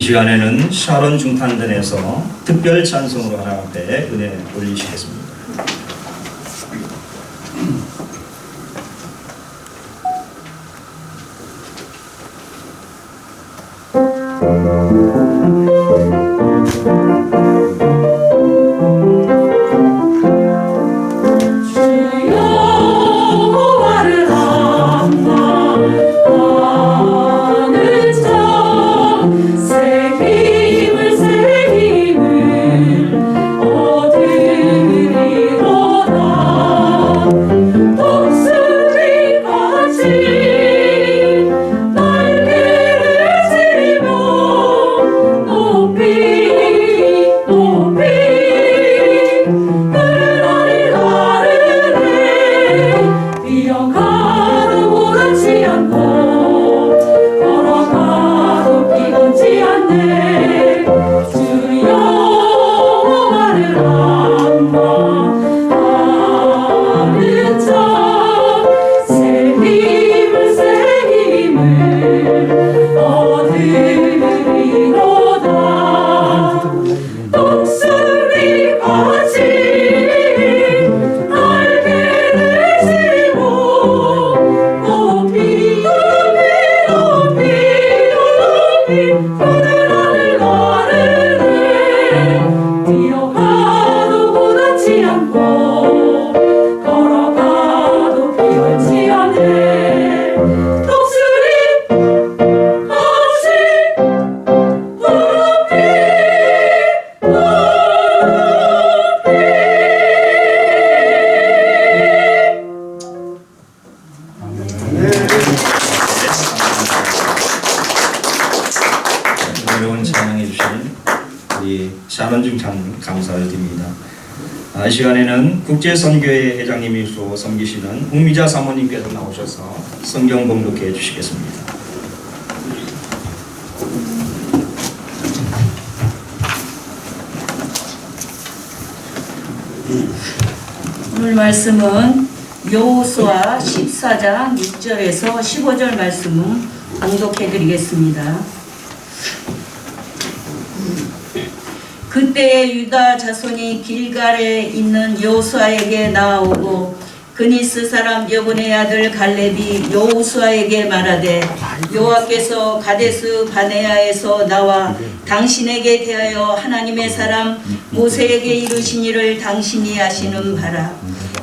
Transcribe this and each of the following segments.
시간에는 샤론 중탄단에서 특별 찬송으로 하나님 앞에 은혜 올리시겠습니다. 어려운 찬양해 주신 우리 샤론 중탄 감사를 드립니다. 이 시간에는 국제선교회 회장님이시고 섬기시는 홍미자 사모님께서 나오셔서 성경 봉독해 주시겠습니다. 오늘 말씀은 여호수아 14장 6절에서 15절 말씀을 봉독해 드리겠습니다. 그때 유다 자손이 길갈에 있는 여호수아에게 나아오고 그니스 사람 여분의 아들 갈렙이 여호수아에게 말하되 여호와께서 가데스 바네아에서 나와 당신에게 대하여 하나님의 사람 모세에게 이르신 일을 당신이 아시는 바라.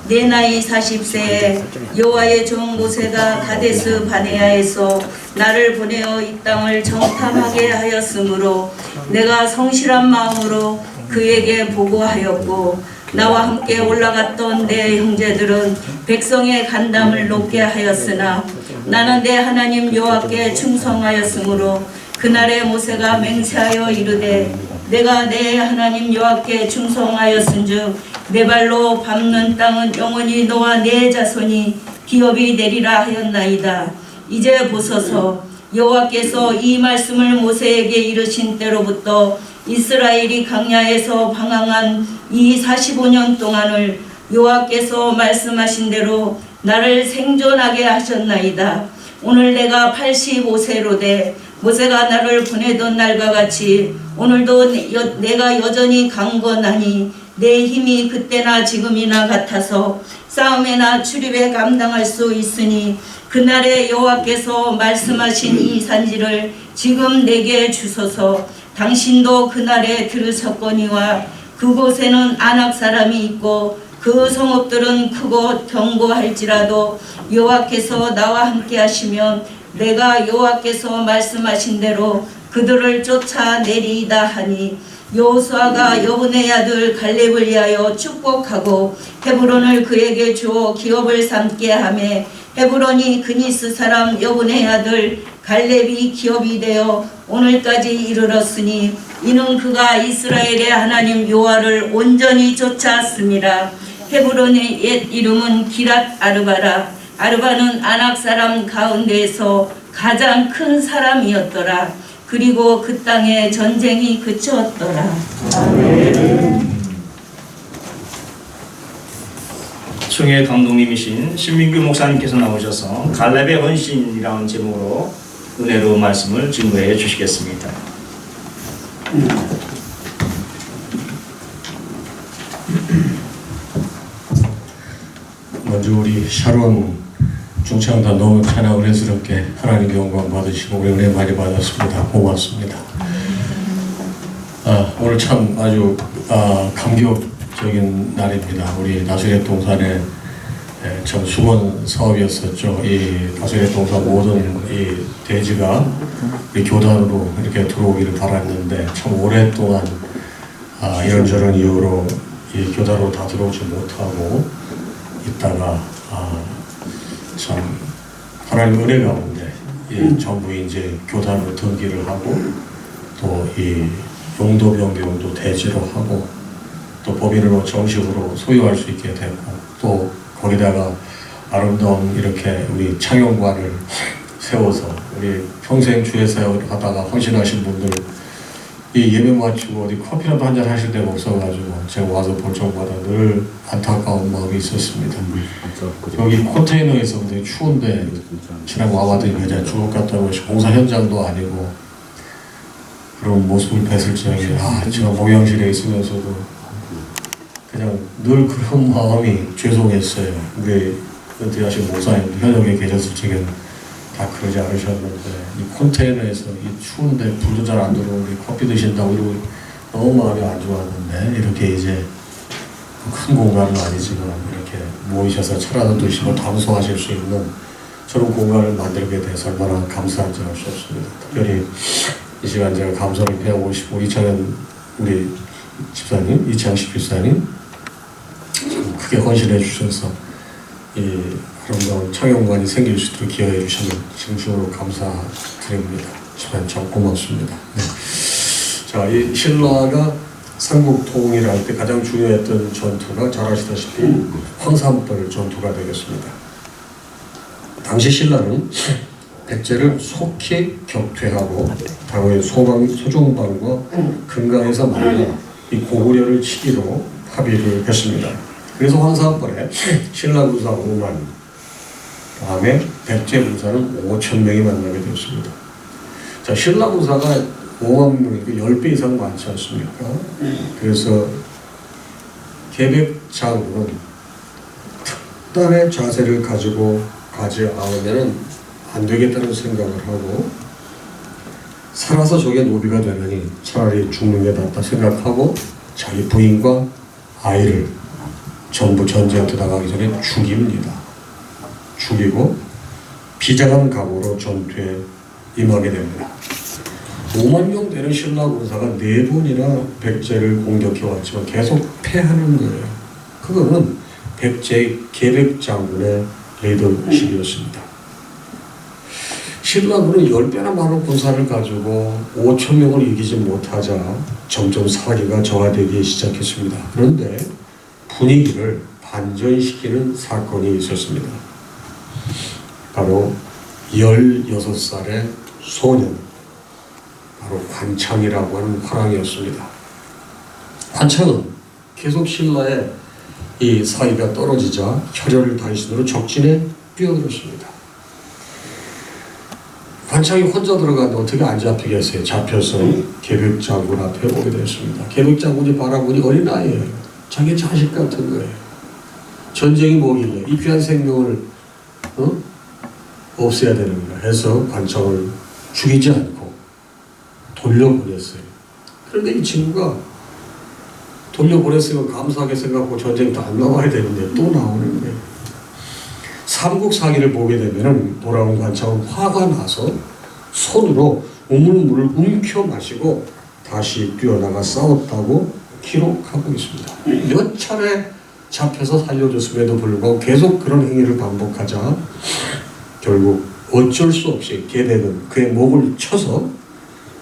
내 나이 40세에 여호와의 종 모세가 가데스 바네아에서 나를 보내어 이 땅을 정탐하게 하였으므로 내가 성실한 마음으로 그에게 보고하였고 나와 함께 올라갔던 내 형제들은 백성의 간담을 높게 하였으나 나는 내 하나님 여호와께 충성하였으므로 그날에 모세가 맹세하여 이르되 내가 내 하나님 여호와께 충성하였은즉 내 발로 밟는 땅은 영원히 너와 내 자손이 기업이 되리라 하였나이다. 이제 보소서 여호와께서 이 말씀을 모세에게 이르신 때로부터 이스라엘이 광야에서 방황한 이 45년 동안을 여호와께서 말씀하신 대로 나를 생존하게 하셨나이다. 오늘 내가 85세로 돼 모세가 나를 보내던 날과 같이 오늘도 내가 여전히 강건하니 내 힘이 그때나 지금이나 같아서 싸움에나 출입에 감당할 수 있으니 그날에 여호와께서 말씀하신 이 산지를 지금 내게 주소서. 당신도 그날에 들으셨거니와 그곳에는 아낙 사람이 있고 그 성읍들은 크고 견고할지라도 여호와께서 나와 함께 하시면 내가 여호와께서 말씀하신 대로 그들을 쫓아내리이다 하니 여호수아가 여분의 아들 갈렙을 위하여 축복하고 헤브론을 그에게 주어 기업을 삼게 하매 헤브론이 그니스 사람 여분의 아들 갈렙이 기업이 되어 오늘까지 이르렀으니 이는 그가 이스라엘의 하나님 여호와를 온전히 쫓아왔습니다. 헤브론의 옛 이름은 기랏 아르바라. 아르바는 아낙 사람 가운데에서 가장 큰 사람이었더라. 그리고 그 땅에 전쟁이 그쳤더라. 아멘. 총회 감독님이신 신민규 목사님께서 나오셔서 갈렙의 헌신이라는 제목으로 은혜로 말씀을 증거해 주시겠습니다. 먼저 우리 샤론 중창단 너무 찬양 은혜스럽게 하나님 영광 받으시고 우리 은혜 많이 받았습니다. 고맙습니다. 오늘 참 아주 감격적인 날입니다. 우리 나사렛 동산에 참 수건 사업이었었죠. 이 나사렛 동산 모든 이 대지가 우리 교단으로 이렇게 들어오기를 바랐는데 참 오랫동안 이런저런 이유로 이 교단으로 다 들어오지 못하고 있다가 참 하나님 은혜 가운데 이 전부 이제 교단으로 등기를 하고 또 이 용도 변경도 대지로 하고 또 법인으로 정식으로 소유할 수 있게 됐고 또 거기다가 아름다운 이렇게 우리 창용관을 세워서 우리 평생 주의 사역을 하다가 헌신하신 분들 이 예배 마치고 어디 커피라도 한잔 하실 데가 없어가지고 제가 와서 볼 적마다 늘 안타까운 마음이 있었습니다. 여기 컨테이너에서 근데 추운데 지나고 와봤더니 그냥 죽을 것 같다고 공사 현장도 아니고 그런 모습을 뵀을 적에 제가 목양실에 있으면서도 그냥 늘 그런 마음이 죄송했어요. 우리 은퇴하신 목사님 현역에 계셨을 적에는 다 그러지 않으셨는데 이 컨테이너에서 이 추운데 불도 잘 안 들어오고 커피 드신다고 이러고 너무 마음이 안 좋았는데 이렇게 이제 큰 공간은 아니지만 이렇게 모이셔서 차라도 드시고 담소하실 수 있는 저런 공간을 만들게 돼서 얼마나 감사한지 알 수 없습니다. 특별히 이 시간 제가 감사를 표하고 싶고 이창현 우리 집사님, 이창식 집사님 참 크게 헌신해 주셔서 이 아름다운 창용관이 생길 수 있도록 기여해 주시는 진심으로 감사드립니다. 참 고맙습니다. 네. 자, 이 신라가 삼국 통일할 때 가장 중요했던 전투가 잘 아시다시피 황산벌 전투가 되겠습니다. 당시 신라는 백제를 속히 격퇴하고 당의 소종방과 금강에서 만나 이 고구려를 치기로 합의를 했습니다. 그래서 황산벌에 신라 군사 5만, 다음에 백제 군사는 5,000명이 만나게 되었습니다. 자, 신라 군사가 5만 명이니까 10배 이상 많지 않습니까? 그래서 계백장군은 특단의 자세를 가지고 가지 않으면 안 되겠다는 생각을 하고 살아서 적의 노비가 되느니 차라리 죽는 게 낫다 생각하고 자기 부인과 아이를 전부 전쟁터 나가기 전에 죽입니다. 죽이고 비장한 각오로 전투에 임하게 됩니다. 5만 명 되는 신라 군사가 4번이나 백제를 공격해 왔지만 계속 패하는 거예요. 그거는 백제의 계백 장군의 리더십이었습니다. 신라군은 10배나 많은 군사를 가지고 5,000명을 이기지 못하자 점점 사기가 저하되기 시작했습니다. 그런데 분위기를 반전시키는 사건이 있었습니다. 바로 16살의 소년, 바로 관창이라고 하는 화랑이었습니다. 관창은 계속 신라의 이 사이가 떨어지자 혈혈을 단신으로 적진에 뛰어들었습니다. 관창이 혼자 들어가는데 어떻게 안 잡히겠어요? 잡혀서 계백장군 앞에 오게 됐습니다. 계백장군이 바라보니 어린아이예요. 자기 자식 같은 거예요. 전쟁이 뭐길래 이 귀한 생명을 없애야 되는가 해서 관창을 죽이지 않고 돌려보냈어요. 그런데 이 친구가 돌려보냈으면 감사하게 생각하고 전쟁도 안 나와야 되는데 또 나오는 거예요. 삼국 사기를 보게 되면 돌아온 관창은 화가 나서 손으로 우물물을 움켜 마시고 다시 뛰어나가 싸웠다고 기록하고 있습니다. 몇 차례 잡혀서 살려줬음에도 불구하고 계속 그런 행위를 반복하자 결국 어쩔 수 없이 계백은 그의 목을 쳐서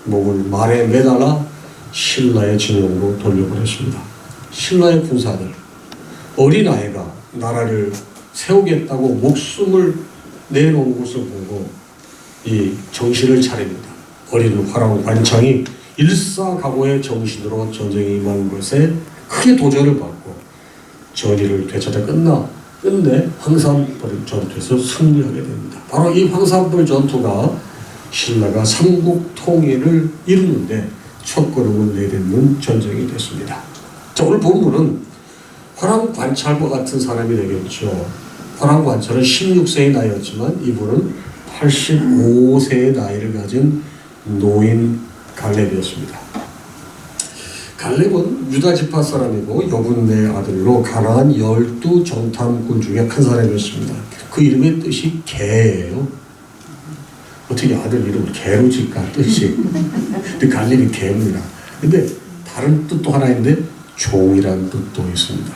목을 말에 매달아 신라의 진영으로 돌려보냈습니다. 신라의 군사들, 어린아이가 나라를 세우겠다고 목숨을 내놓은 것을 보고 이 정신을 차립니다. 어린 화랑 관창이 일사각오의 정신으로 전쟁에 임한 것에 크게 도전을 받고 전의를 되찾아 끝내 황산벌 전투에서 승리하게 됩니다. 바로 이 황산벌 전투가 신라가 삼국 통일을 이루는데 첫걸음을 내딛는 전쟁이 됐습니다. 자, 오늘 본문은 화랑관찰과 같은 사람이 되겠죠. 화랑관찰은 16세의 나이였지만 이분은 85세의 나이를 가진 노인 갈렙이었습니다. 갈렙은 유다 지파 사람이고 여분네 아들로 가나안 12 정탐꾼 중에 한 사람이었습니다. 그 이름의 뜻이 개예요. 어떻게 아들 이름을 개로 짓까 뜻이. 근데 갈렙이 개입니다. 근데 다른 뜻도 하나 있는데 종이라는 뜻도 있습니다.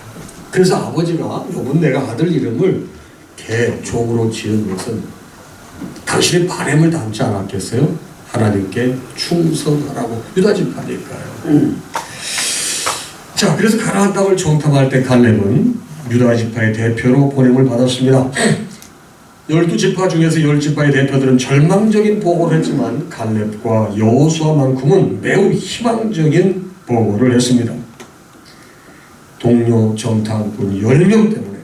그래서 아버지가 여분네가 아들 이름을 개, 종으로 지은 것은 당신의 바램을 담지 않았겠어요? 하나님께 충성하라고. 유다 지파니까요. 자, 그래서 가나안 땅을 정탐할 때 갈렙은 유다 지파의 대표로 보냄을 받았습니다. 12지파 중에서 10지파의 대표들은 절망적인 보고를 했지만 갈렙과 여호수아만큼은 매우 희망적인 보고를 했습니다. 동료 정탐꾼 10명 때문에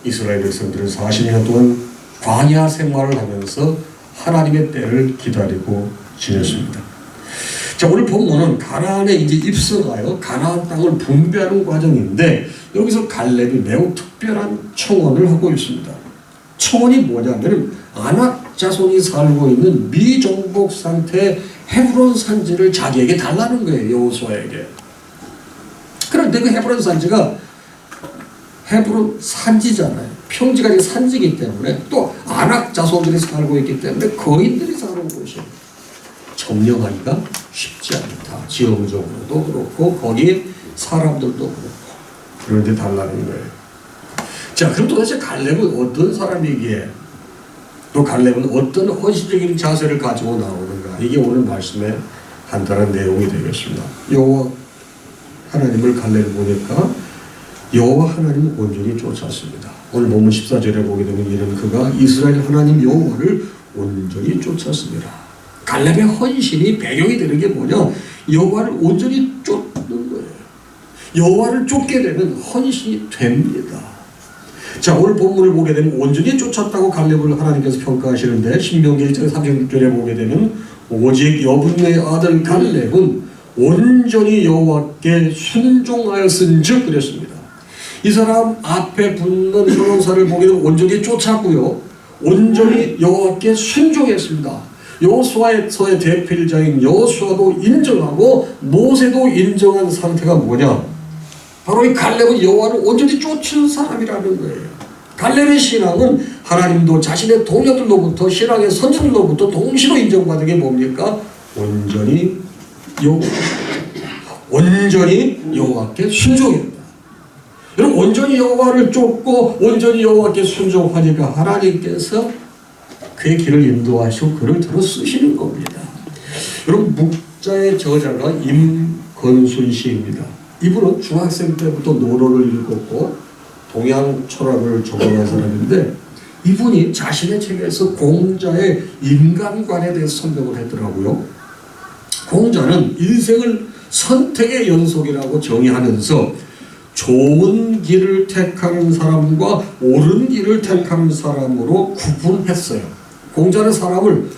이스라엘 백성들은 40년 동안 광야 생활을 하면서 하나님의 때를 기다리고 지냈습니다. 자, 오늘 본문은 가나안에 이제 입성하여 가나안 땅을 분배하는 과정인데 여기서 갈렙이 매우 특별한 청원을 하고 있습니다. 청원이 뭐냐면 아낙 자손이 살고 있는 미정복 상태의 헤브론 산지를 자기에게 달라는 거예요. 여호수아에게. 그런데 그 헤브론 산지가 헤브론 산지잖아요. 평지가 산지이기 때문에 또 아낙 자손들이 살고 있기 때문에 거인들이 사는 곳이에요. 점령하기가 쉽지 않다. 지형적으로도 그렇고 거기 사람들도 그렇고 그런데 달라는 거예요. 자, 그럼 도대체 갈렙은 어떤 사람이기에 또 갈렙은 어떤 헌신적인 자세를 가지고 나오는가? 이게 오늘 말씀의 간단한 내용이 되겠습니다. 여호와 하나님을 갈렙을 보니까 여호와 하나님을 온전히 쫓았습니다. 오늘 본문 14절에 보게 되면 이는 그가 이스라엘 하나님 여호와를 온전히 쫓았습니다. 갈렙의 헌신이 배경이 되는 게 뭐냐? 여호와를 온전히 쫓는 거예요. 여호와를 쫓게 되면 헌신이 됩니다. 자, 오늘 본문을 보게 되면 온전히 쫓았다고 갈렙을 하나님께서 평가하시는데 신명기 1장 36절에 보게 되면 오직 여분네 아들 갈렙은 온전히 여호와께 순종하였은즉 그랬습니다. 이 사람 앞에 붙는 형용사를 보게 되면 온전히 쫓았고요. 온전히 여호와께 순종했습니다. 여호수아서의 대필자인 여호수아도 인정하고 모세도 인정한 상태가 뭐냐? 바로 이 갈렙은 여호와를 온전히 쫓은 사람이라는 거예요. 갈렙의 신앙은 하나님도 자신의 동료들로부터 신앙의 선진들로부터 동시로 인정받은 게 뭡니까? 온전히 여호와께 순종했다. 여러분, 온전히 여호와를 쫓고 온전히 여호와께 순종하니까 하나님께서 그의 길을 인도하시고 그를 들어 쓰시는 겁니다. 여러분, 묵자의 저자가 임건순 씨입니다. 이분은 중학생 때부터 노론을 읽었고 동양 철학을 적어간 사람인데 이분이 자신의 책에서 공자의 인간관에 대해서 설명을 했더라고요. 공자는 인생을 선택의 연속이라고 정의하면서 좋은 길을 택하는 사람과 옳은 길을 택하는 사람으로 구분했어요. 공자는 사람을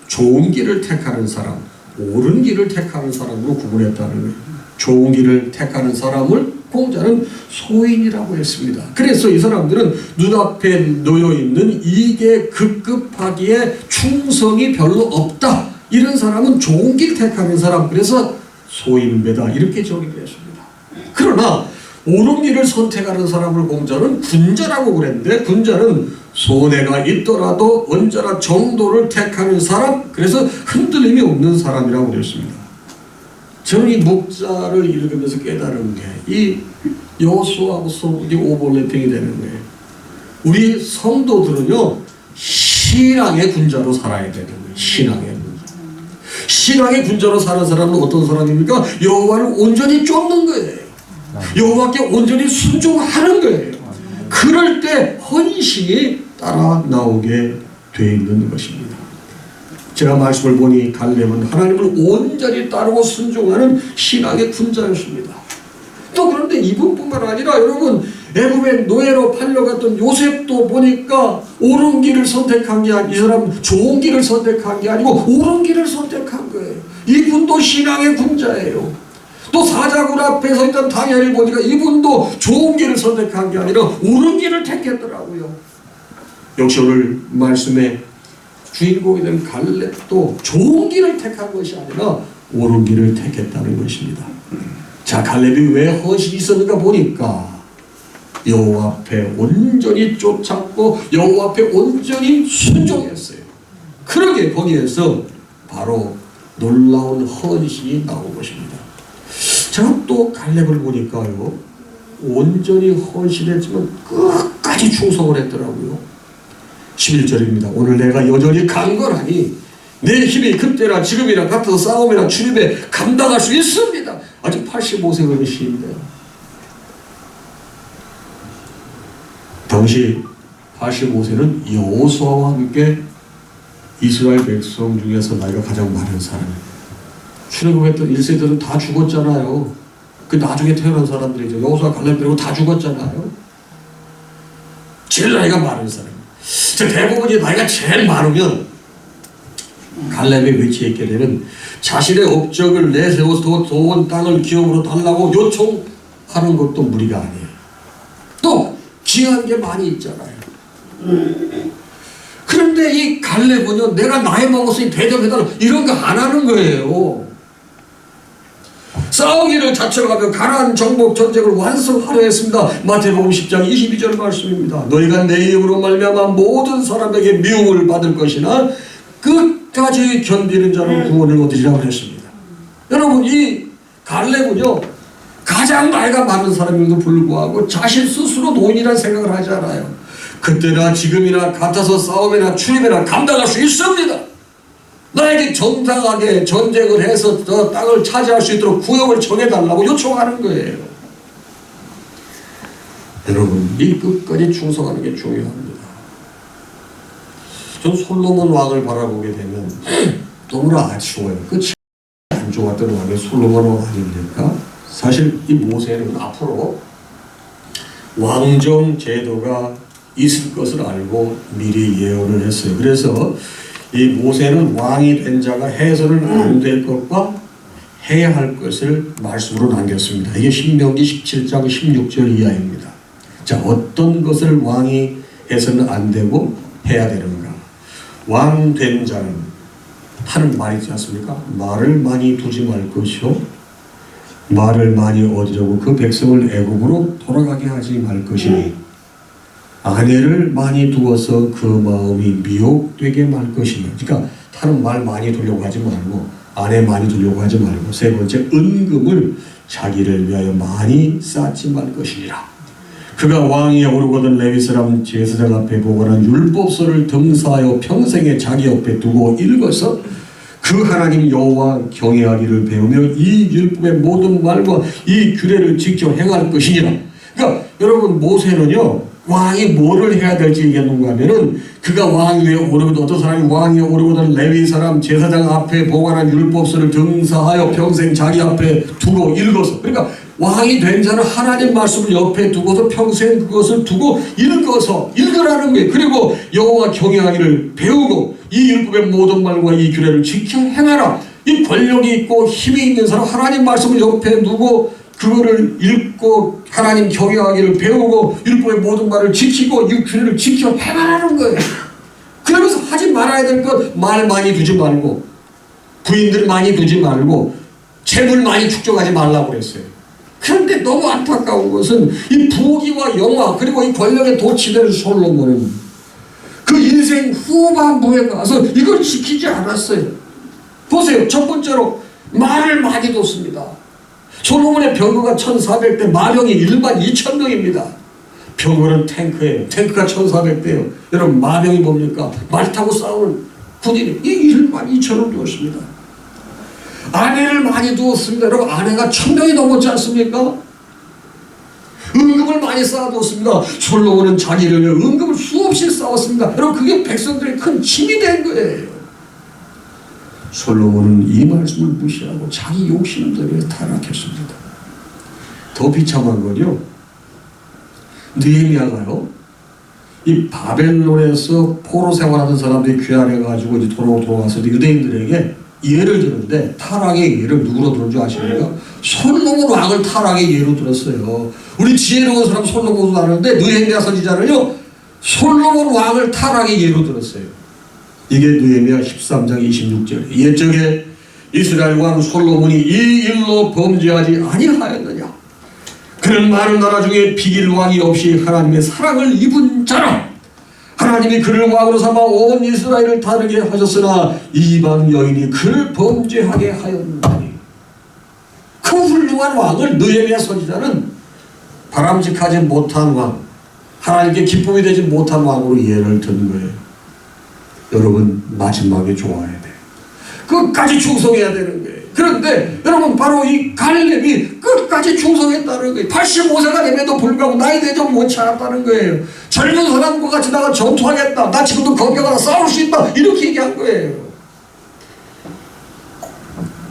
좋은 길을 택하는 사람, 옳은 길을 택하는 사람으로 구분했다는 거예요. 좋은 길을 택하는 사람을 공자는 소인이라고 했습니다. 그래서 이 사람들은 눈앞에 놓여있는 이익에 급급하기에 충성이 별로 없다. 이런 사람은 좋은 길 택하는 사람, 그래서 소인배다 이렇게 정의를 했습니다. 그러나 옳은 길을 선택하는 사람을 공자는 군자라고 그랬는데 군자는 손해가 있더라도 언제나 정도를 택하는 사람, 그래서 흔들림이 없는 사람이라고 그랬습니다. 저는 이 묵자를 읽으면서 깨달은 게 이 여호수아하고 이게 오버래핑이 되는 거예요. 우리 성도들은요 신앙의 군자로 살아야 되는 거예요. 신앙의 군자. 신앙의 군자로 사는 사람은 어떤 사람입니까? 여호와를 온전히 쫓는 거예요. 여호와께 온전히 순종하는 거예요. 그럴 때 헌신이 따라 나오게 돼 있는 것입니다. 제가 말씀을 보니 갈렙은 하나님을 온전히 따르고 순종하는 신앙의 군자였습니다. 또 그런데 이분뿐만 아니라 여러분 애굽의 노예로 팔려갔던 요셉도 보니까 옳은 길을 선택한 게 아니고 이 사람 좋은 길을 선택한 게 아니고 옳은 길을 선택한 거예요. 이분도 이분도 신앙의 군자예요. 또 사자굴 앞에 서 있던 다니엘을 보니까 이분도 좋은 길을 선택한 게 아니라 옳은 길을 택했더라고요. 역시 오늘 말씀의 주인공이 된 갈렙도 좋은 길을 택한 것이 아니라 옳은 길을 택했다는 것입니다. 자, 갈렙이 왜 헛이 있었는가 보니까 여호와 앞에 온전히 쫓았고 여호와 앞에 온전히 순종했어요. 그러게 거기에서 바로 놀라운 헌신이 나온 것입니다. 제가 또 갈렙을 보니까요, 온전히 헌신했지만 끝까지 충성을 했더라고요. 11절입니다. 오늘 내가 여전히 강건하니 내 힘이 그때나 지금이나 같아서 싸움이나 출입에 감당할 수 있습니다. 아직 85세 어르신인데요. 당시 85세는 여호수아와 함께 이스라엘 백성 중에서 나이가 가장 많은 사람이에요. 출애굽했던 1세들은 다 죽었잖아요. 그 나중에 태어난 사람들이죠. 여호수아 갈렙 빼고 다 죽었잖아요. 제일 나이가 많은 사람. 대부분이 나이가 제일 많으면 갈렙의 위치에 있게 되면 자신의 업적을 내세워서 더 좋은 땅을 기업으로 달라고 요청하는 것도 무리가 아니에요. 또 귀한 게 많이 있잖아요. 그런데 이 갈렙은요, 내가 나이 먹었으니 대접해달라 이런 거 안 하는 거예요. 싸우기를 자처로 가며 가나안 정복 전쟁을 완성하려 했습니다. 마태복음 10장 22절 말씀입니다. 너희가 내 이름으로 말미암아 모든 사람에게 미움을 받을 것이나 끝까지 견디는 자는 구원을 얻으리라고 했습니다. 여러분, 이 갈렙은요, 가장 나이가 많은 사람임에도 불구하고 자신 스스로 노인이라는 생각을 하지 않아요. 그때나 지금이나 같아서 싸움이나 출입이나 감당할 수 있습니다. 나에게 정당하게 전쟁을 해서 저 땅을 차지할 수 있도록 구역을 정해달라고 요청하는 거예요. 여러분, 이 끝까지 충성하는 게 중요합니다. 전 솔로몬 왕을 바라보게 되면 너무나 아쉬워요. 끝이 안 좋았던 왕이 솔로몬 왕 아닙니까? 사실 이 모세는 앞으로 왕정 제도가 있을 것을 알고 미리 예언을 했어요. 그래서 이 모세는 왕이 된 자가 해서는 안 될 것과 해야 할 것을 말씀으로 남겼습니다. 이게 신명기 17장 16절 이하입니다. 자, 어떤 것을 왕이 해서는 안 되고 해야 되는가? 왕 된 자는 하는 말이 있지 않습니까? 말을 많이 두지 말 것이요, 말을 많이 얻으려고 그 백성을 애굽으로 돌아가게 하지 말 것이니 아내를 많이 두어서 그 마음이 미혹되게 말 것이니. 그러니까 다른 말 많이 두려고 하지 말고 아내 많이 두려고 하지 말고, 세 번째, 은금을 자기를 위하여 많이 쌓지 말 것이니라. 그가 왕위에 오르거든 레위 사람 제사장 앞에 보관한 율법서를 등사하여 평생에 자기 옆에 두고 읽어서 그 하나님 여호와 경외하기를 배우며 이 율법의 모든 말과 이 규례를 지켜 행할 것이니라. 그러니까 여러분, 모세는요, 왕이 뭐를 해야 될지 얘기하는가 하면은, 그가 왕위에 오르거든, 어떤 사람이 왕위에 오르거든 레위 사람 제사장 앞에 보관한 율법서를 등사하여 평생 자기 앞에 두고 읽어서, 그러니까 왕이 된 자는 하나님 말씀을 옆에 두고서 평생 그것을 두고 읽으라는 거예요. 그리고 여호와 경외하기를 배우고 이 율법의 모든 말과 이 규례를 지켜 행하라. 이 권력이 있고 힘이 있는 사람, 하나님 말씀을 옆에 두고 그거를 읽고 하나님 경외하기를 배우고 율법의 모든 말을 지키고 이 규례를 지켜 행하라는 거예요. 그러면서 하지 말아야 될 것, 말 많이 두지 말고 부인들 많이 두지 말고 재물 많이 축적하지 말라고 그랬어요. 그런데 너무 안타까운 것은 이 부귀와 영화 그리고 이 권력에 도취된 솔로몬은 그 인생 후반부에 가서 이걸 지키지 않았어요. 보세요. 첫 번째로 말을 많이 뒀습니다. 솔로몬의 병거가 1400대, 마병이 일반 2000명입니다. 병거는 탱크예요. 탱크가 1400대예요. 여러분, 마병이 뭡니까? 말 타고 싸우는 군인이 이 일반 2000을 두었습니다. 아내를 많이 두었습니다. 여러분, 아내가 1000명이 넘었지 않습니까? 은금을 많이 쌓아두었습니다. 솔로몬은 자기를 위해 은금을 수없이 쌓았습니다. 여러분, 그게 백성들의 큰 힘이 된 거예요. 솔로몬은 이 말씀을 무시하고 자기 욕심 때문에 타락했습니다. 더 비참한 건요, 느헤미야가요, 이 바벨론에서 포로 생활하던 사람들이 귀환해가지고 이제 돌아와서 유대인들에게 예를 드는데 타락의 예를 누구로 들은 줄 아십니까? 솔로몬 왕을 타락의 예로 들었어요. 우리 지혜로운 사람 솔로몬도 아는데 느헤미야 선지자는요 솔로몬 왕을 타락의 예로 들었어요. 이게 느헤미야 13장 26절. 옛적에 이스라엘 왕 솔로몬이 이 일로 범죄하지 아니하였느냐? 그는 많은 나라 중에 비길 왕이 없이 하나님의 사랑을 입은 자라. 하나님이 그를 왕으로 삼아 온 이스라엘을 다르게 하셨으나 이방 여인이 그를 범죄하게 하였느니. 그 훌륭한 왕을 느헤미야 선지자는 바람직하지 못한 왕, 하나님께 기쁨이 되지 못한 왕으로 예를 든 거예요. 여러분 마지막에 좋아야 돼. 끝까지 충성해야 되는 거예요. 그런데 여러분 바로 이 갈렙이 끝까지 충성했다는 거예요. 85세가 됨에도 불구하고 나이 대접 원치 않았다는 거예요. 젊은 사람과 같이 나가 전투하겠다. 나 지금도 건강하다. 싸울 수 있다. 이렇게 얘기한 거예요.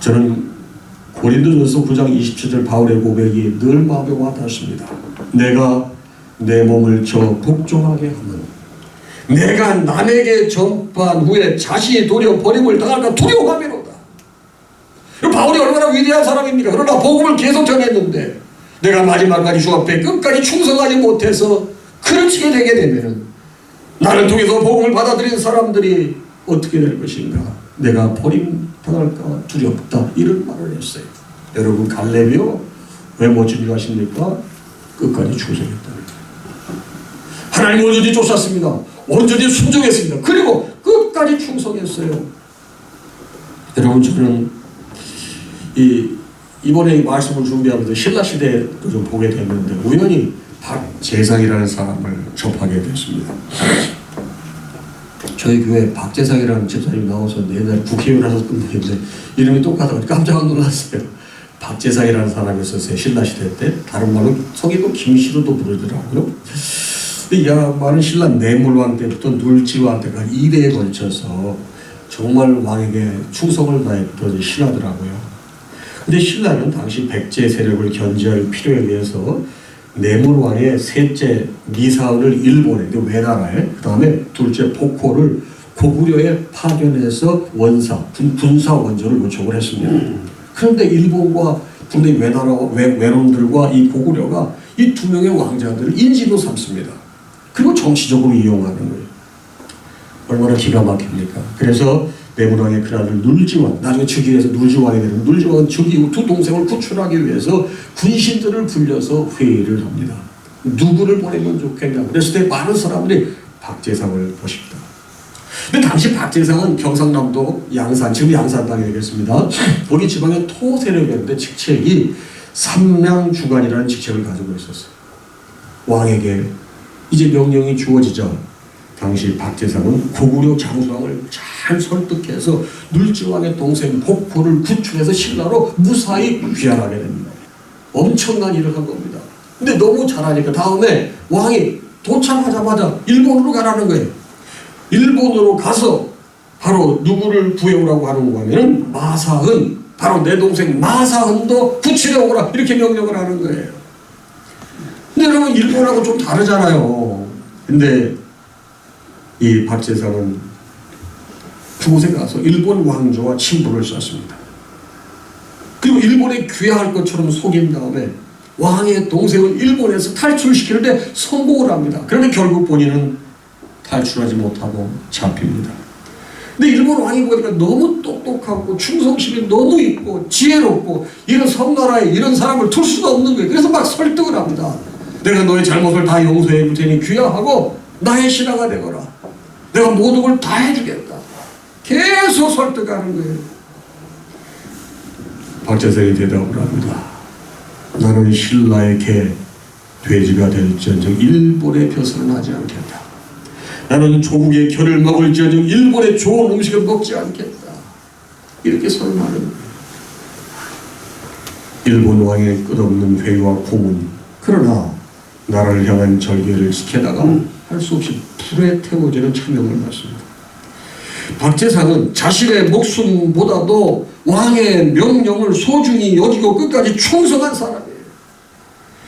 저는 고린도전서 9장 27절 바울의 고백이 늘 마음에 와닿습니다. 내가 내 몸을 저 복종하게 하면 내가 남에게 전파한 후에 자신이 도리어 버림을 당할까 두려워하미로다. 바울이 얼마나 위대한 사람입니까? 그러나 복음을 계속 전했는데 내가 마지막까지 주 앞에 끝까지 충성하지 못해서 그르치게 되게 되면은 나를 통해서 복음을 받아들인 사람들이 어떻게 될 것인가? 내가 버림당할까 두렵다. 이런 말을 했어요. 여러분 갈렙이요 왜 멋진 줄 아십니까? 끝까지 충성했다는 거예요. 하나님 온전히 쫓았습니다. 온전히 순종했습니다. 그리고 끝까지 충성했어요. 여러분 저는 이번에 이 말씀을 준비하면서 신라 시대도 좀 보게 됐는데 우연히 박재상이라는 사람을 접하게 됐습니다. 저희 교회 박재상이라는 집사님이 나와서 옛날에 국회의원에서 끝냈는데 이름이 똑같아서 깜짝 놀랐어요. 박재상이라는 사람이 있었어요. 신라 시대 때. 다른 말로 성이도 김시로도 부르더라고요. 이 양반은 신라 내물왕 때부터 눌지왕 때까지 2대에 걸쳐서 정말 왕에게 충성을 다했던 신하더라고요. 근데 신라는 당시 백제 세력을 견제할 필요에 의해서 내물왕의 셋째 미사을을 일본에, 외나라에, 그 다음에 둘째 폭호를 고구려에 파견해서 군사 원조를 요청을 했습니다. 그런데 일본과 군대 외놈들과 이 고구려가 이 두 명의 왕자들을 인질로 삼습니다. 그리고 정치적으로 이용하는 거예요. 얼마나 기가 막힙니까? 그래서 내물왕의 큰아들 눌지왕, 나중에 즉위해서 눌지왕이 되는 눌지왕은 즉위 후 두 동생을 구출하기 위해서 군신들을 불려서 회의를 합니다. 누구를 보내면 좋겠냐. 그랬을 때 많은 사람들이 박재상을 보십니다. 근데 당시 박재상은 경상남도 양산, 지금 양산 땅이 되겠습니다. 거기 지방의 토 세력이었는데 직책이 삼량주간이라는 직책을 가지고 있었어요. 왕에게 이제 명령이 주어지자 당시 박재상은 고구려 장수왕을 잘 설득해서 눌지왕의 동생 복호를 구출해서 신라로 무사히 귀환하게 됩니다. 엄청난 일을 한 겁니다. 근데 너무 잘하니까 다음에 왕이 도착하자마자 일본으로 가라는 거예요. 일본으로 가서 바로 누구를 구해오라고 하는 거냐면 마사흔, 바로 내 동생 마사흔도 구출해 오라 이렇게 명령을 하는 거예요. 근데 여러분 일본하고 좀 다르잖아요. 근데 이 박재상은 그곳에 가서 일본 왕조와 친분을 쌓습니다. 그리고 일본에 귀화할 것처럼 속인 다음에 왕의 동생을 일본에서 탈출시키는데 성공을 합니다. 그런데 결국 본인은 탈출하지 못하고 잡힙니다. 근데 일본 왕이 보니까 너무 똑똑하고 충성심이 너무 있고 지혜롭고 이런 섬나라에 이런 사람을 둘 수가 없는 거예요. 그래서 막 설득을 합니다. 내가 너의 잘못을 다 용서해 줄 테니 귀화하고 나의 신하가 되거라. 내가 모든 걸 다 해주겠다. 계속 설득하는 거예요. 박재상이 대답을 합니다. 나는 신라의 개, 돼지가 될지언정 일본의 벼슬은 하지 않겠다. 나는 조국의 결을 먹을지언정 일본의 좋은 음식을 먹지 않겠다. 이렇게 선언하는 거예요. 일본 왕의 끝없는 회의와 고문. 그러나 나라를 향한 절개를 지켜다가 할 수 없이 불에 태워지는 차명을 받습니다. 박재상은 자신의 목숨보다도 왕의 명령을 소중히 여기고 끝까지 충성한 사람이에요.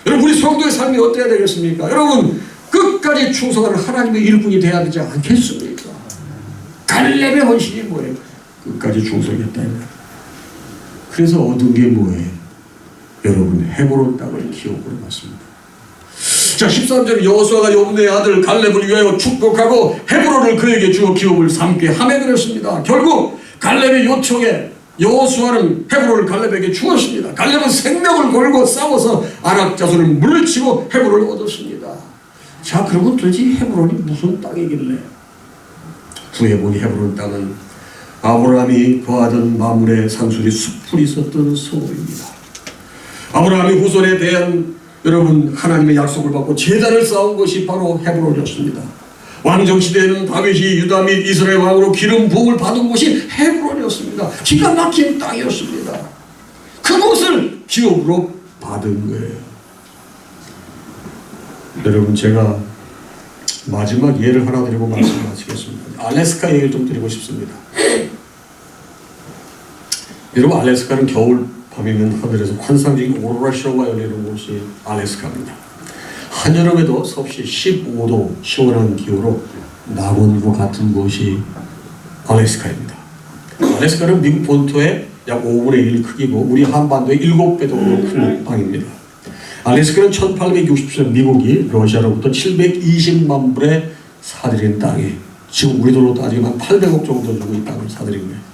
여러분 우리 성도의 삶이 어때야 되겠습니까? 여러분 끝까지 충성하는 하나님의 일꾼이 되어야 되지 않겠습니까? 갈렙의 헌신이 뭐예요? 끝까지 충성했다. 그래서 얻은 게 뭐예요? 여러분, 헤브론 땅을 기업으로 받습니다. 자, 13절 여호수아가 여분의 아들 갈렙을 위하여 축복하고 헤브론을 그에게 주어 기업을 삼게 하매 그랬습니다. 결국 갈렙의 요청에 여호수아는 헤브론을 갈렙에게 주었습니다. 갈렙은 생명을 걸고 싸워서 아낙 자손을 물리치고 헤브론을 얻었습니다. 자, 그러면 도대체 헤브론이 무슨 땅이길래? 구해보니 헤브론 땅은 아브라함이 거하던 마물의 산술이 숲풀이 있었던 성읍입니다. 아브라함이 후손에 대한 여러분 하나님의 약속을 받고 제단을 쌓은 것이 바로 헤브론이었습니다. 왕정시대에는 다윗이 유다 및 이스라엘 왕으로 기름 부음을 받은 곳이 헤브론이었습니다. 기가 막힌 땅이었습니다. 그곳을 기업으로 받은 거예요. 여러분, 제가 마지막 예를 하나 드리고 말씀을 마치겠습니다. 알래스카 얘기를 좀 드리고 싶습니다. 여러분, 알래스카는 겨울 밤이면 하늘에서 환상적인 오로라 쇼가 열리는 곳이 알래스카입니다. 한여름에도 섭씨 15도 시원한 기후로 낙원과 같은 곳이 알래스카입니다. 알래스카는 미국 본토의 약 5분의 1 크기고 우리 한반도의 7배 정도 큰 땅입니다. 알래스카는 1860년 미국이 러시아로부터 720만 불에 사들인 땅에 지금 우리 돈으로 따지면 800억 정도 주고 이 땅을 사들인 거예요.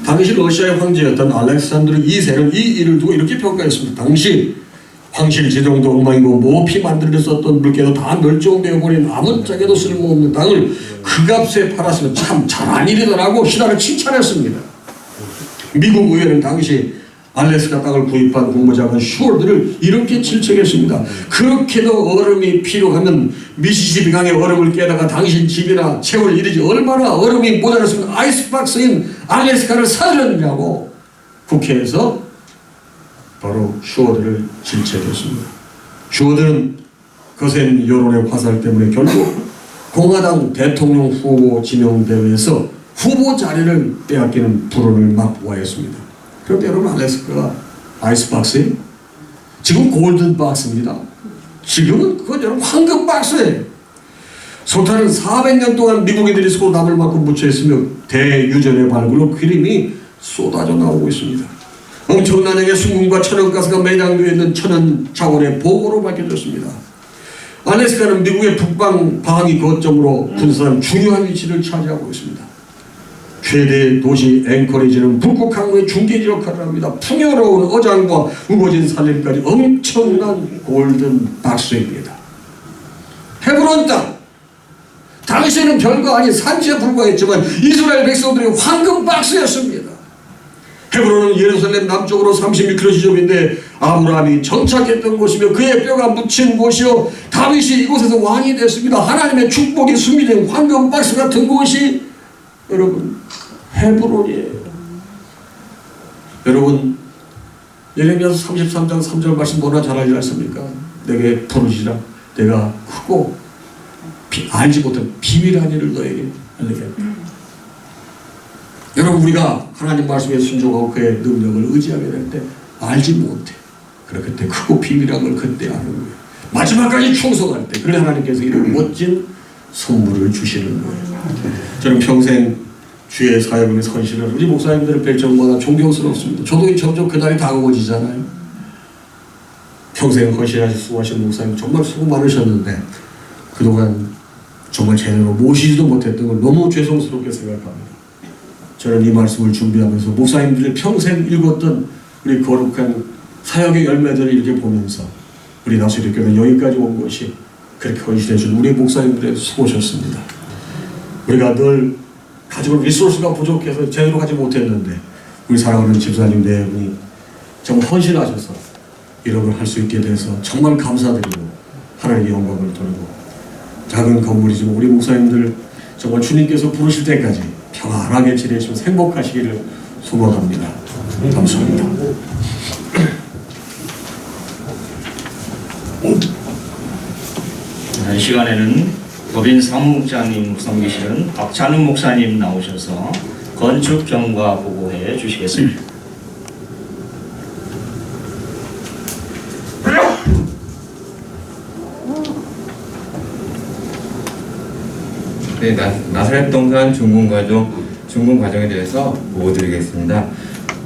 당시 러시아의 황제였던 알렉산드르 2세는 이 일을 두고 이렇게 평가했습니다. 당시 황실 지정도 엉망이고 모피 만들어 썼던 물개도 다 멸종되어 버린 아무짝에도 쓸모없는 땅을 그 값에 팔았으면 참 잘한 일이더라고 신하를 칭찬했습니다. 미국 의회는 당시 알래스카 땅을 구입한 국무장관 슈월드를 이렇게 질책했습니다. 그렇게도 얼음이 필요하면 미시시피 강의 얼음을 깨다가 당신 집이나 채울 일이지 얼마나 얼음이 모자랐으면 아이스박스인 알래스카를 사들였냐고 국회에서 바로 슈워드를 질책했습니다. 슈워드는 거센 여론의 화살 때문에 결국 공화당 대통령 후보 지명 대회에서 후보 자리를 빼앗기는 불운을 맛보았습니다. 그런데 여러분, 알래스카가 아이스박스에 지금 골든박스입니다. 지금은 그건 여러분 황금박스예요. 소탈은 400년 동안 미국인들이 소나무를 만큼 묻혀있으며 대유전의 발굴로 그림이 쏟아져 나오고 있습니다. 엄청난 양의 순금과 천연가스가 매장되어 있는 천연 자원의 보고로 밝혀졌습니다. 알래스카는 미국의 북방 방위 거점으로 군사상 중요한 위치를 차지하고 있습니다. 최대 도시 앵커리지는 북극 항구의 중계지 역할을 합니다. 풍요로운 어장과 우거진 산림까지 엄청난 골든 박스입니다. 헤브론 땅, 당시에는 별거 아닌 산지에 불과했지만 이스라엘 백성들의 황금 박스였습니다. 헤브론은 예루살렘 남쪽으로 36km 지점인데 아브라함이 정착했던 곳이며 그의 뼈가 묻힌 곳이요 다윗이 이곳에서 왕이 됐습니다. 하나님의 축복이 숨겨진 황금 박스 같은 곳이 여러분 헤브론이에요. 여러분, 예레미야서 33장 3절 말씀 뭐나 잘 알지 않습니까? 내게 부르시라 내가 크고 알지 못한 비밀한 일을 너에게 알리겠다. 여러분, 우리가 하나님 말씀에 순종하고 그의 능력을 의지하게 될 때 알지 못해. 그렇기 때문에 크고 비밀한 걸 그때 아는 거예요. 마지막까지 충성할 때 그래 하나님께서 이런 멋진 선물을 주시는 거예요. 저는 평생 주의 사역의 선실을 우리 목사님들을 뵐 적마다 존경스럽습니다. 저도 점점 그날이 다가오지잖아요. 평생 헌신하시 수고하신 목사님 정말 수고 많으셨는데 그동안 정말 제대로 모시지도 못했던 걸 너무 죄송스럽게 생각합니다. 저는 이 말씀을 준비하면서 목사님들이 평생 읽었던 우리 거룩한 사역의 열매들을 이렇게 보면서 우리 나수리교회는 여기까지 온 것이 그렇게 헌신해 준 우리 목사님들의 수고셨습니다. 우리가 늘 가지고 리소스가 부족해서 제대로 가지 못했는데 우리 사랑하는 집사님 네 분이 정말 헌신하셔서 이런 걸 할 수 있게 돼서 정말 감사드리고 하나님의 영광을 돌리고 작은 건물이지만 우리 목사님들 정말 주님께서 부르실 때까지 평안하게 지내시면서 행복하시기를 소망합니다. 감사합니다. 이 시간에는 법인 사무국장님 섬기시는 박찬욱 목사님 나오셔서 건축 경과 보고해 주시겠습니다. 네, 나사렛 동산 중공가족 준공 과정에 대해서 보고 드리겠습니다.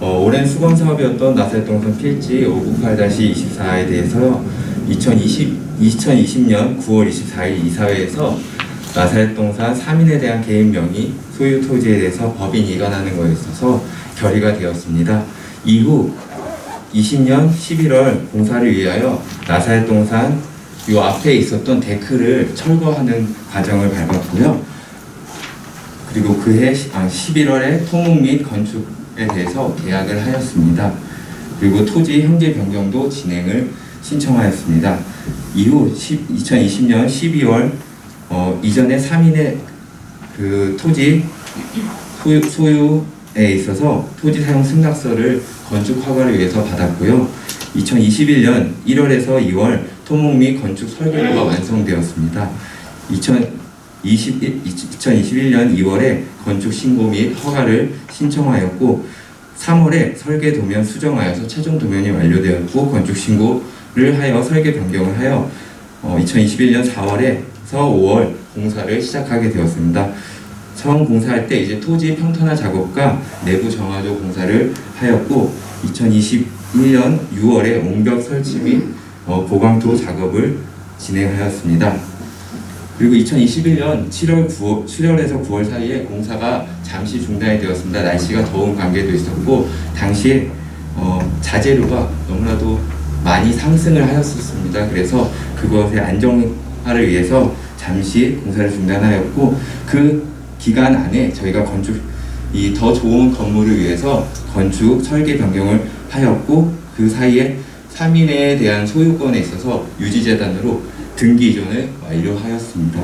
오랜 수건 사업이었던 나사렛동산 필지 598-24에 대해서 2020년 9월 24일 이사회에서 나사렛동산 3인에 대한 개인 명의 소유 토지에 대해서 법인 이관하는 것에 있어서 결의가 되었습니다. 이후 20년 11월 공사를 위하여 나사렛동산 요 앞에 있었던 데크를 철거하는 과정을 밟았고요. 그리고 그해 11월에 토목 및 건축에 대해서 계약을 하였습니다. 그리고 토지 형제 변경도 진행을 신청하였습니다. 이후 2020년 12월 이전에 3인의 그 토지 소유에 있어서 토지 사용 승낙서를 건축 허가를 위해서 받았고요. 2021년 1월에서 2월 토목 및 건축 설계도가 완성되었습니다. 2021년 2월에 건축 신고 및 허가를 신청하였고 3월에 설계 도면 수정하여서 최종 도면이 완료되었고 건축 신고를 하여 설계 변경을 하여 2021년 4월에서 5월 공사를 시작하게 되었습니다. 처음 공사할 때 이제 토지 평탄화 작업과 내부 정화조 공사를 하였고 2021년 6월에 옹벽 설치 및 보강토 작업을 진행하였습니다. 그리고 2021년 7월에서 9월 사이에 공사가 잠시 중단이 되었습니다. 날씨가 더운 관계도 있었고 당시에 자재료가 너무나도 많이 상승을 하였었습니다. 그래서 그것의 안정화를 위해서 잠시 공사를 중단하였고 그 기간 안에 저희가 이 더 좋은 건물을 위해서 건축 설계 변경을 하였고 그 사이에 3인에 대한 소유권에 있어서 유지재단으로 등기 이전을 완료하였습니다.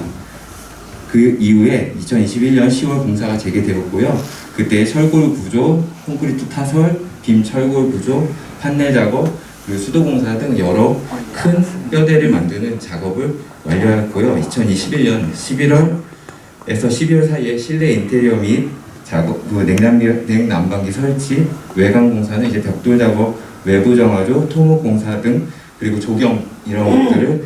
그 이후에 2021년 10월 공사가 재개되었고요. 그때 철골 구조, 콘크리트 타설, 빔 철골 구조, 판넬 작업, 그리고 수도 공사 등 여러 큰 뼈대를 만드는 작업을 완료하였고요. 2021년 11월에서 12월 사이에 실내 인테리어 및 작업, 냉난방기 설치, 외관 공사는 이제 벽돌 작업, 외부 정화조, 토목 공사 등 그리고 조경 이런 것들을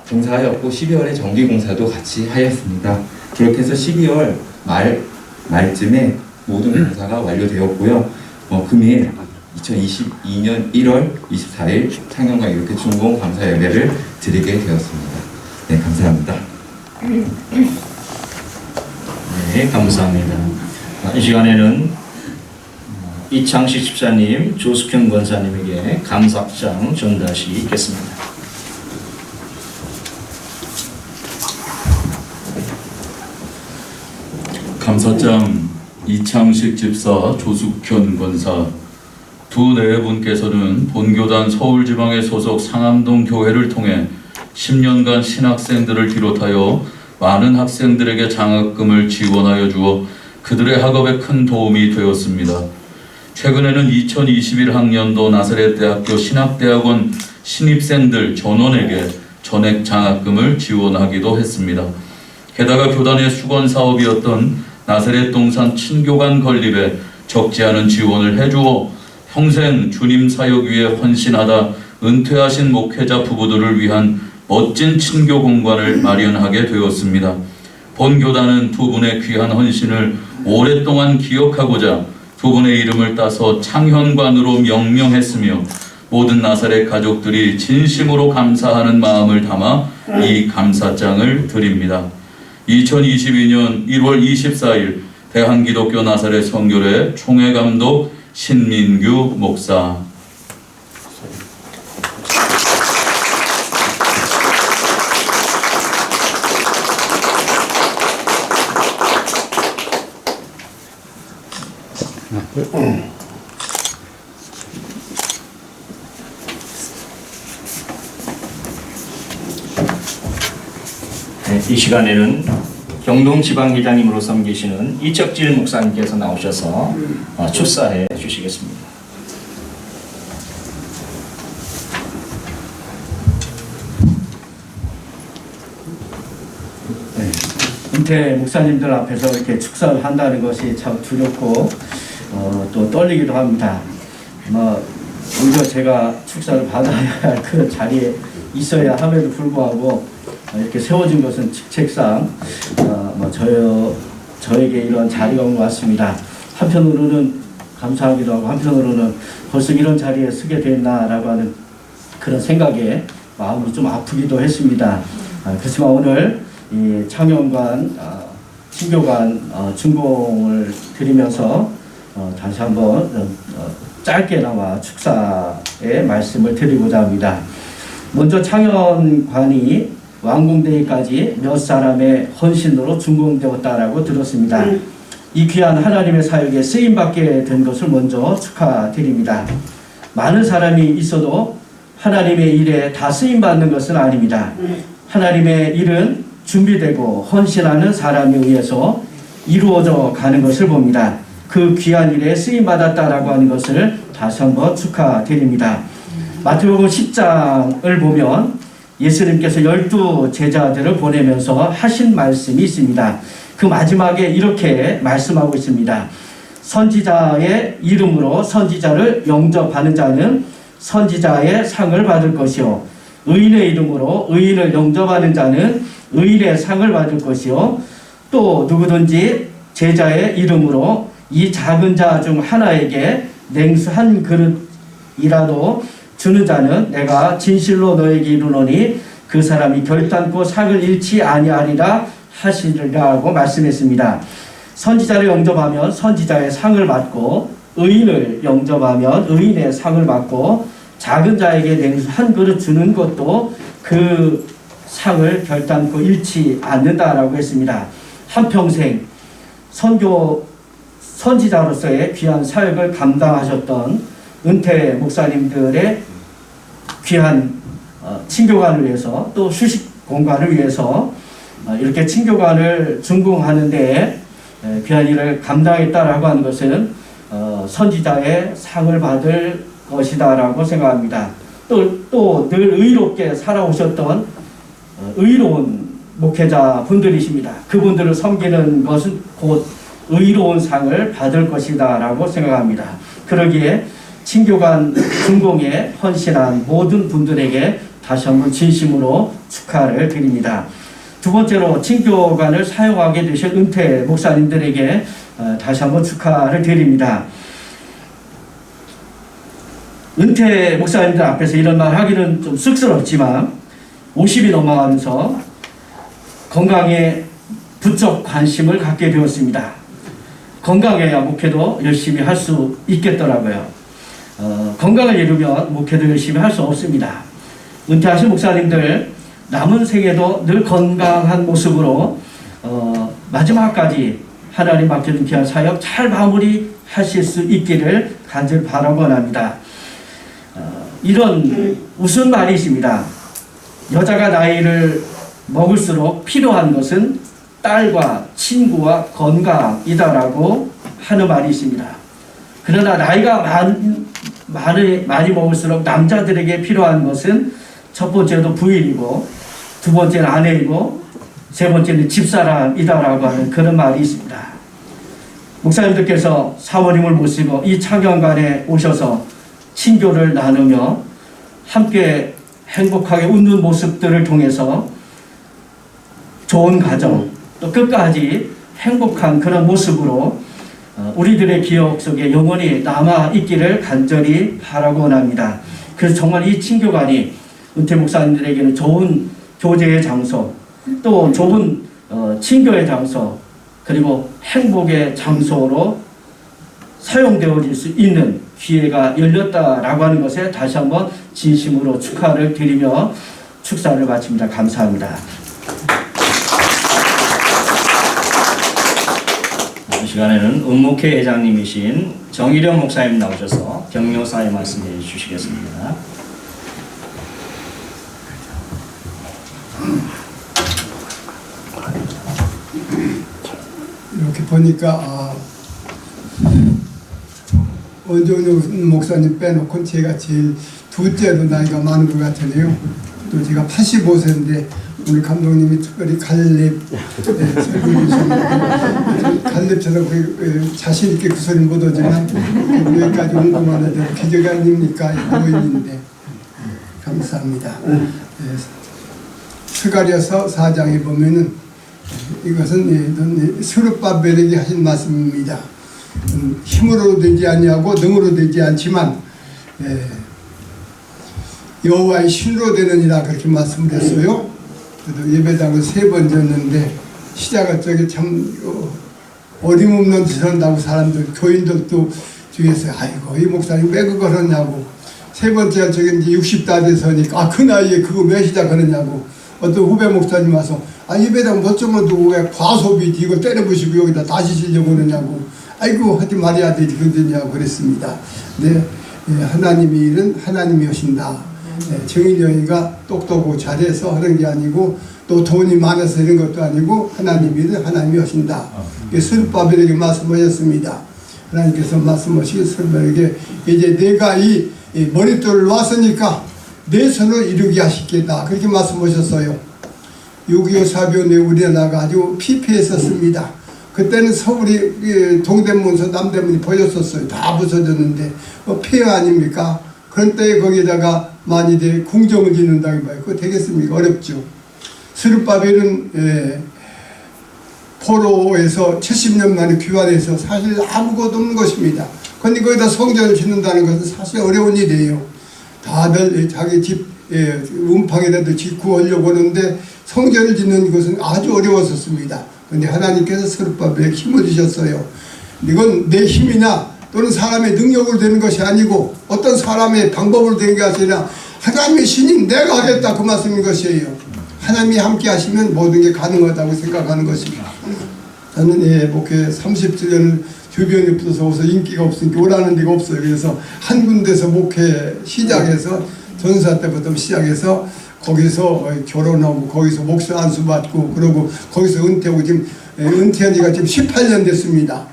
공사하였고 12월에 전기 공사도 같이 하였습니다. 그렇게 해서 12월 말쯤에 모든 공사가 완료되었고요. 금일 2022년 1월 24일 창녕과 이렇게 준공 감사 예배를 드리게 되었습니다. 네, 감사합니다. 네, 감사합니다. 이 시간에는 이창식 집사님, 조숙현 권사님에게 감사장 전달하시겠습니다. 감사장 이창식 집사, 조숙현 권사 두 네 분께서는 본교단 서울지방에 소속 상암동 교회를 통해 10년간 신학생들을 비롯하여 많은 학생들에게 장학금을 지원하여 주어 그들의 학업에 큰 도움이 되었습니다. 최근에는 2021학년도 나사렛대학교 신학대학원 신입생들 전원에게 전액 장학금을 지원하기도 했습니다. 게다가 교단의 수건 사업이었던 나사렛동산 친교관 건립에 적지 않은 지원을 해주어 평생 주님 사역 위에 헌신하다 은퇴하신 목회자 부부들을 위한 멋진 친교 공간을 마련하게 되었습니다. 본교단은 두 분의 귀한 헌신을 오랫동안 기억하고자 두 분의 이름을 따서 창현관으로 명명했으며 모든 나사렛 가족들이 진심으로 감사하는 마음을 담아 이 감사장을 드립니다. 2022년 1월 24일 대한기독교 나사렛 선교회 총회감독 신민규 목사. 네, 이 시간에는 경동지방회장님으로 섬기시는 이적질 목사님께서 나오셔서 축사해 주시겠습니다. 은퇴 목사님들 앞에서 이렇게 축사를 한다는 것이 참 두렵고 또 떨리기도 합니다. 오히려 제가 축사를 받아야 할 그 자리에 있어야 함에도 불구하고 이렇게 세워진 것은 직책상 저에게 이런 자리가 온 것 같습니다. 한편으로는 감사하기도 하고 한편으로는 벌써 이런 자리에 서게 됐나라고 하는 그런 생각에 마음이 좀 아프기도 했습니다. 그렇지만 오늘 이 창녕관 신교관 준공을 드리면서 다시 한번 짧게나마 축사의 말씀을 드리고자 합니다. 먼저 창녕관이 완공되기까지 몇 사람의 헌신으로 준공되었다라고 들었습니다. 이 귀한 하나님의 사역에 쓰임받게 된 것을 먼저 축하드립니다. 많은 사람이 있어도 하나님의 일에 다 쓰임받는 것은 아닙니다. 하나님의 일은 준비되고 헌신하는 사람에 의해서 이루어져 가는 것을 봅니다. 그 귀한 일에 쓰임받았다라고 하는 것을 다시 한번 축하드립니다. 마태복음 10장을 보면 예수님께서 12 제자들을 보내면서 하신 말씀이 있습니다. 그 마지막에 이렇게 말씀하고 있습니다. 선지자의 이름으로 선지자를 영접하는 자는 선지자의 상을 받을 것이요 의인의 이름으로 의인을 영접하는 자는 의인의 상을 받을 것이요 또 누구든지 제자의 이름으로 이 작은 자 중 하나에게 냉수 한 그릇이라도 주는 자는 내가 진실로 너에게 이르노니 그 사람이 결단코 상을 잃지 아니하리라 하시리라고 말씀했습니다. 선지자를 영접하면 선지자의 상을 받고 의인을 영접하면 의인의 상을 받고 작은 자에게 냉수 한 그릇 주는 것도 그 상을 결단코 잃지 않는다라고 했습니다. 한평생 선지자로서의 귀한 사역을 감당하셨던 은퇴 목사님들의 귀한 친교관을 위해서 또 휴식 공간을 위해서 이렇게 친교관을 준공하는 데 귀한 일을 감당했다라고 하는 것은 선지자의 상을 받을 것이다 라고 생각합니다. 또 늘 의롭게 살아오셨던 의로운 목회자 분들이십니다. 그분들을 섬기는 것은 곧 의로운 상을 받을 것이다 라고 생각합니다. 그러기에 친교관 준공에 헌신한 모든 분들에게 다시 한번 진심으로 축하를 드립니다. 두 번째로 친교관을 사용하게 되신 은퇴 목사님들에게 다시 한번 축하를 드립니다. 은퇴 목사님들 앞에서 이런 말 하기는 좀 쑥스럽지만 50이 넘어가면서 건강에 부쩍 관심을 갖게 되었습니다. 건강해야 목회도 열심히 할 수 있겠더라고요. 건강을 잃으면 목회도 열심히 할 수 없습니다. 은퇴하신 목사님들 남은 생에도 늘 건강한 모습으로 마지막까지 하나님 맡겨준 귀한 사역 잘 마무리하실 수 있기를 간절히 바라고 합니다. 이런 우스운 말이 있습니다. 여자가 나이를 먹을수록 필요한 것은 딸과 친구와 건강이다라고 하는 말이 있습니다. 그러나 나이가 많이 먹을수록 남자들에게 필요한 것은 첫 번째도 부인이고 두 번째는 아내이고 세 번째는 집사람이다라고 하는 그런 말이 있습니다. 목사님들께서 사모님을 모시고 이 창녕관에 오셔서 친교를 나누며 함께 행복하게 웃는 모습들을 통해서 좋은 가정 또 끝까지 행복한 그런 모습으로 우리들의 기억 속에 영원히 남아있기를 간절히 바라고 원합니다. 그래서 정말 이 친교관이 은퇴 목사님들에게는 좋은 교제의 장소 또 좋은 친교의 장소 그리고 행복의 장소로 사용되어질 수 있는 기회가 열렸다라고 하는 것에 다시 한번 진심으로 축하를 드리며 축사를 마칩니다. 감사합니다. 이 시간에는 은목회 회장님이신 정일영 목사님 나오셔서 격려사의 말씀해 주시겠습니다. 이렇게 보니까 원종용 목사님 빼놓고 제가 제일 둘째로 나이가 많은 것 같으네요. 또 제가 85세인데 오늘 감독님이 특별히 갈렙 갈렙처럼 자신 있게 그 소리 못 하지만 여기까지 온 것만 해도 기적이 아닙니까? 모임인데 감사합니다. 스가랴서 4장에 보면은 이것은 스룹바벨에게 하신 말씀입니다. 힘으로 되지 아니하고 능으로 되지 않지만 여호와의 신으로 되느니라 그렇게 말씀을 했어요. 그래도 예배당을 3번 졌는데 시작할 적에 참 어림없는 짓을 한다고 사람들 교인들도 주위에서 아이고 이 목사님 왜 그걸 하냐고 3번째 할 적에 이제 60다 돼서니까 그 나이에 그거 왜 시작하느냐고 어떤 후배 목사님 와서 예배당 못 정도 두고 왜 과소비지 이거 때려부시고 여기다 다시 지려고 그러냐고 아이고 하지 말아야 되지 그러냐고 그랬습니다. 네, 하나님의 일은 하나님이 하신다. 정인영이가 똑똑하고 잘해서 하는 게 아니고 또 돈이 많아서 이런 것도 아니고 하나님의 일은 하나님이 하신다. 스룹바벨에게 말씀하셨습니다. 하나님께서 말씀하시기 스룹바벨에게 이제 내가 이 머릿돌을 놨으니까 내 손을 이루게 하시겠다. 그렇게 말씀하셨어요. 6.25 사변에 우리나라가 아주 피폐했었습니다. 그때는 서울이 동대문서 남대문이 보였었어요. 다 부서졌는데 폐허 아닙니까? 그런 때에 거기다가 만일에 궁정을 짓는다고 봐요. 그거 되겠습니까? 어렵죠. 스룹바벨은 포로에서 70년 만에 귀환해서 사실 아무것도 없는 것입니다. 그런데 거기다 성전을 짓는다는 것은 사실 어려운 일이에요. 다들 자기 집 움팡이라도 짓고 하려고 하는데 성전을 짓는 것은 아주 어려웠었습니다. 그런데 하나님께서 스룹바벨에 힘을 주셨어요. 이건 내 힘이나 또는 사람의 능력으로 되는 것이 아니고 어떤 사람의 방법으로 되는 게 아니라 하나님의 신인 내가 하겠다 그 말씀인 것이에요. 하나님이 함께 하시면 모든 게 가능하다고 생각하는 것입니다. 저는 목회 30주년을 주변에 붙어서 인기가 없으니까 오라는 데가 없어요. 그래서 한 군데서 목회 시작해서 전사 때부터 시작해서 거기서 결혼하고 거기서 목사 안수 받고 그러고 거기서 은퇴하고 지금 은퇴한 지가 지금 18년 됐습니다.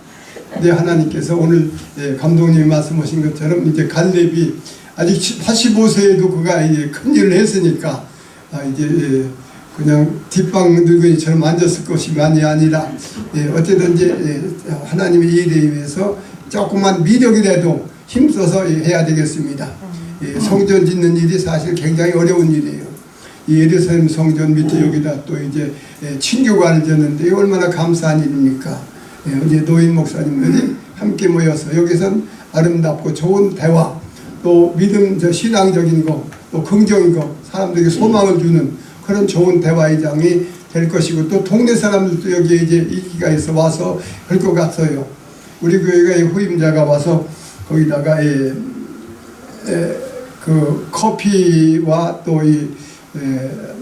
근데 하나님께서 오늘 감독님이 말씀하신 것처럼 이제 갈렙이 아직 85세에도 그가 이제 큰 일을 했으니까 이제 그냥 뒷방 늙은이처럼 앉았을 것이만이 아니라 어쨌든 이제 하나님의 일에 위해서 조금만 미력이라도 힘써서 해야 되겠습니다. 성전 짓는 일이 사실 굉장히 어려운 일이에요. 이 예루살렘 성전 밑에 여기다 또 이제 친교관을 짓는데 얼마나 감사한 일입니까? 어제 노인 목사님들이 함께 모여서 여기선 아름답고 좋은 대화 또 믿음 신앙적인 거 또 긍정인 거 사람들에게 소망을 주는 그런 좋은 대화의 장이 될 것이고 또 동네 사람들도 여기에 이제 인기가 있어 와서 할 것 같아요. 우리 교회가 후임자가 와서 거기다가 그 커피와 또 이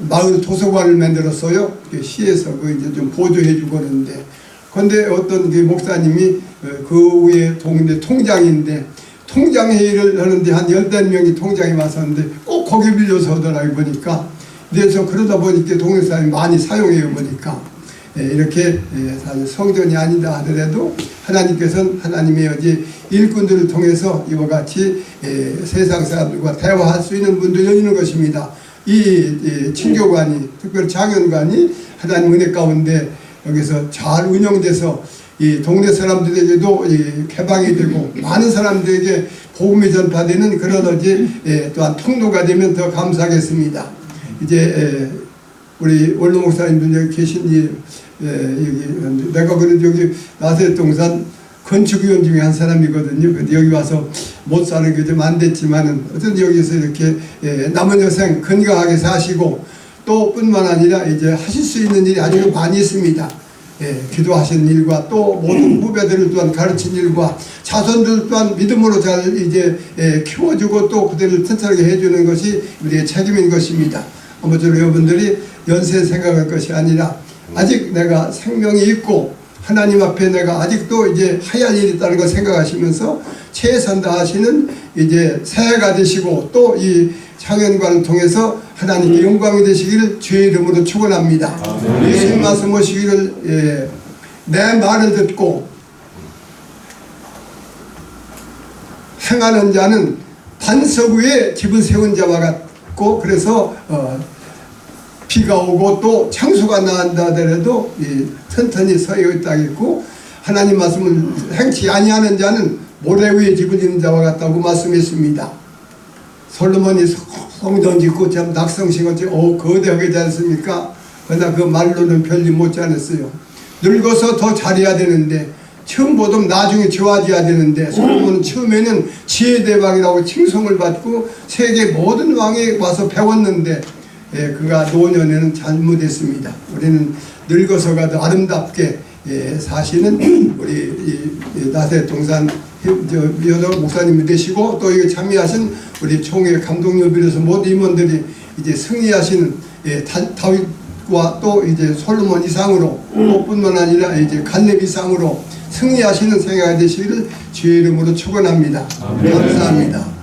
마을 도서관을 만들었어요. 시에서 그 이제 좀 보조해주고 그러는데 그런데 어떤 그 목사님이 그 위에 동네 통장인데 통장 회의를 하는데 한 10명이 통장에 왔었는데 꼭 거기 빌려서 하더라고 보니까 그래서 그러다 보니까 동네 사람이 많이 사용해요 보니까 이렇게 사실 성전이 아니다 하더라도 하나님께서는 하나님의 어제 일꾼들을 통해서 이와 같이 세상 사람들과 대화할 수 있는 문도 열리는 것입니다. 이 친교관이 특별히 장현관이 하나님 은혜 가운데 여기서 잘 운영돼서 이 동네 사람들에게도 개방이 되고 많은 사람들에게 복음이 전파되는 그런 어제 또한 통로가 되면 더 감사하겠습니다. 이제 우리 원로 목사님들 여기 계신 여기 내가 그래도 여기 나세동산 건축위원 중에 한 사람이거든요. 근데 여기 와서 못 사는 게 좀 안 됐지만은 어쨌든 여기서 이렇게 남은 여생 건강하게 사시고 또 뿐만 아니라 이제 하실 수 있는 일이 아주 많이 있습니다. 기도하신 일과 또 모든 후배들을 또한 가르친 일과 자손들 또한 믿음으로 잘 이제 키워주고 또 그들을 튼튼하게 해주는 것이 우리의 책임인 것입니다. 아무쪼록 여러분들이 연세 생각할 것이 아니라 아직 내가 생명이 있고 하나님 앞에 내가 아직도 이제 해야 할 일이 있다는 걸 생각하시면서 최선 다하시는 이제 새해가 되시고 또 이 창현관을 통해서 하나님께 영광이 되시기를 주의 이름으로 축원합니다. 예수님 말씀하시기를 내 말을 듣고 행하는 자는 반석 위에 집을 세운 자와 같고 그래서 비가 오고 또 창수가 나온다 하더라도 튼튼히 서 있다겠고 하나님 말씀을 행치 아니하는 자는 모래 위에 집을 짓는 자와 같다고 말씀했습니다. 솔로몬이 성전 짓고 참 낙성시고 거대하게 되지 않습니까? 그러나 그 말로는 별리 못지 않았어요. 늙어서 더 잘해야 되는데 처음 보던 나중에 좋아져야 되는데 솔로몬은 처음에는 지혜대왕이라고 칭송을 받고 세계 모든 왕이 와서 배웠는데 그가 노년에는 잘못했습니다. 우리는 늙어서가 더 아름답게 사시는 우리 나세 동산 여도 목사님이 되시고 또 이거 참여하신 우리 총회 감독님을 비롯해서 모든 임원들이 이제 승리하시는 다윗과 또 이제 솔로몬 이상으로 뿐만 아니라 이제 갈렙 이상으로 승리하시는 생애가 되시기를 주의 이름으로 축원합니다. 감사합니다.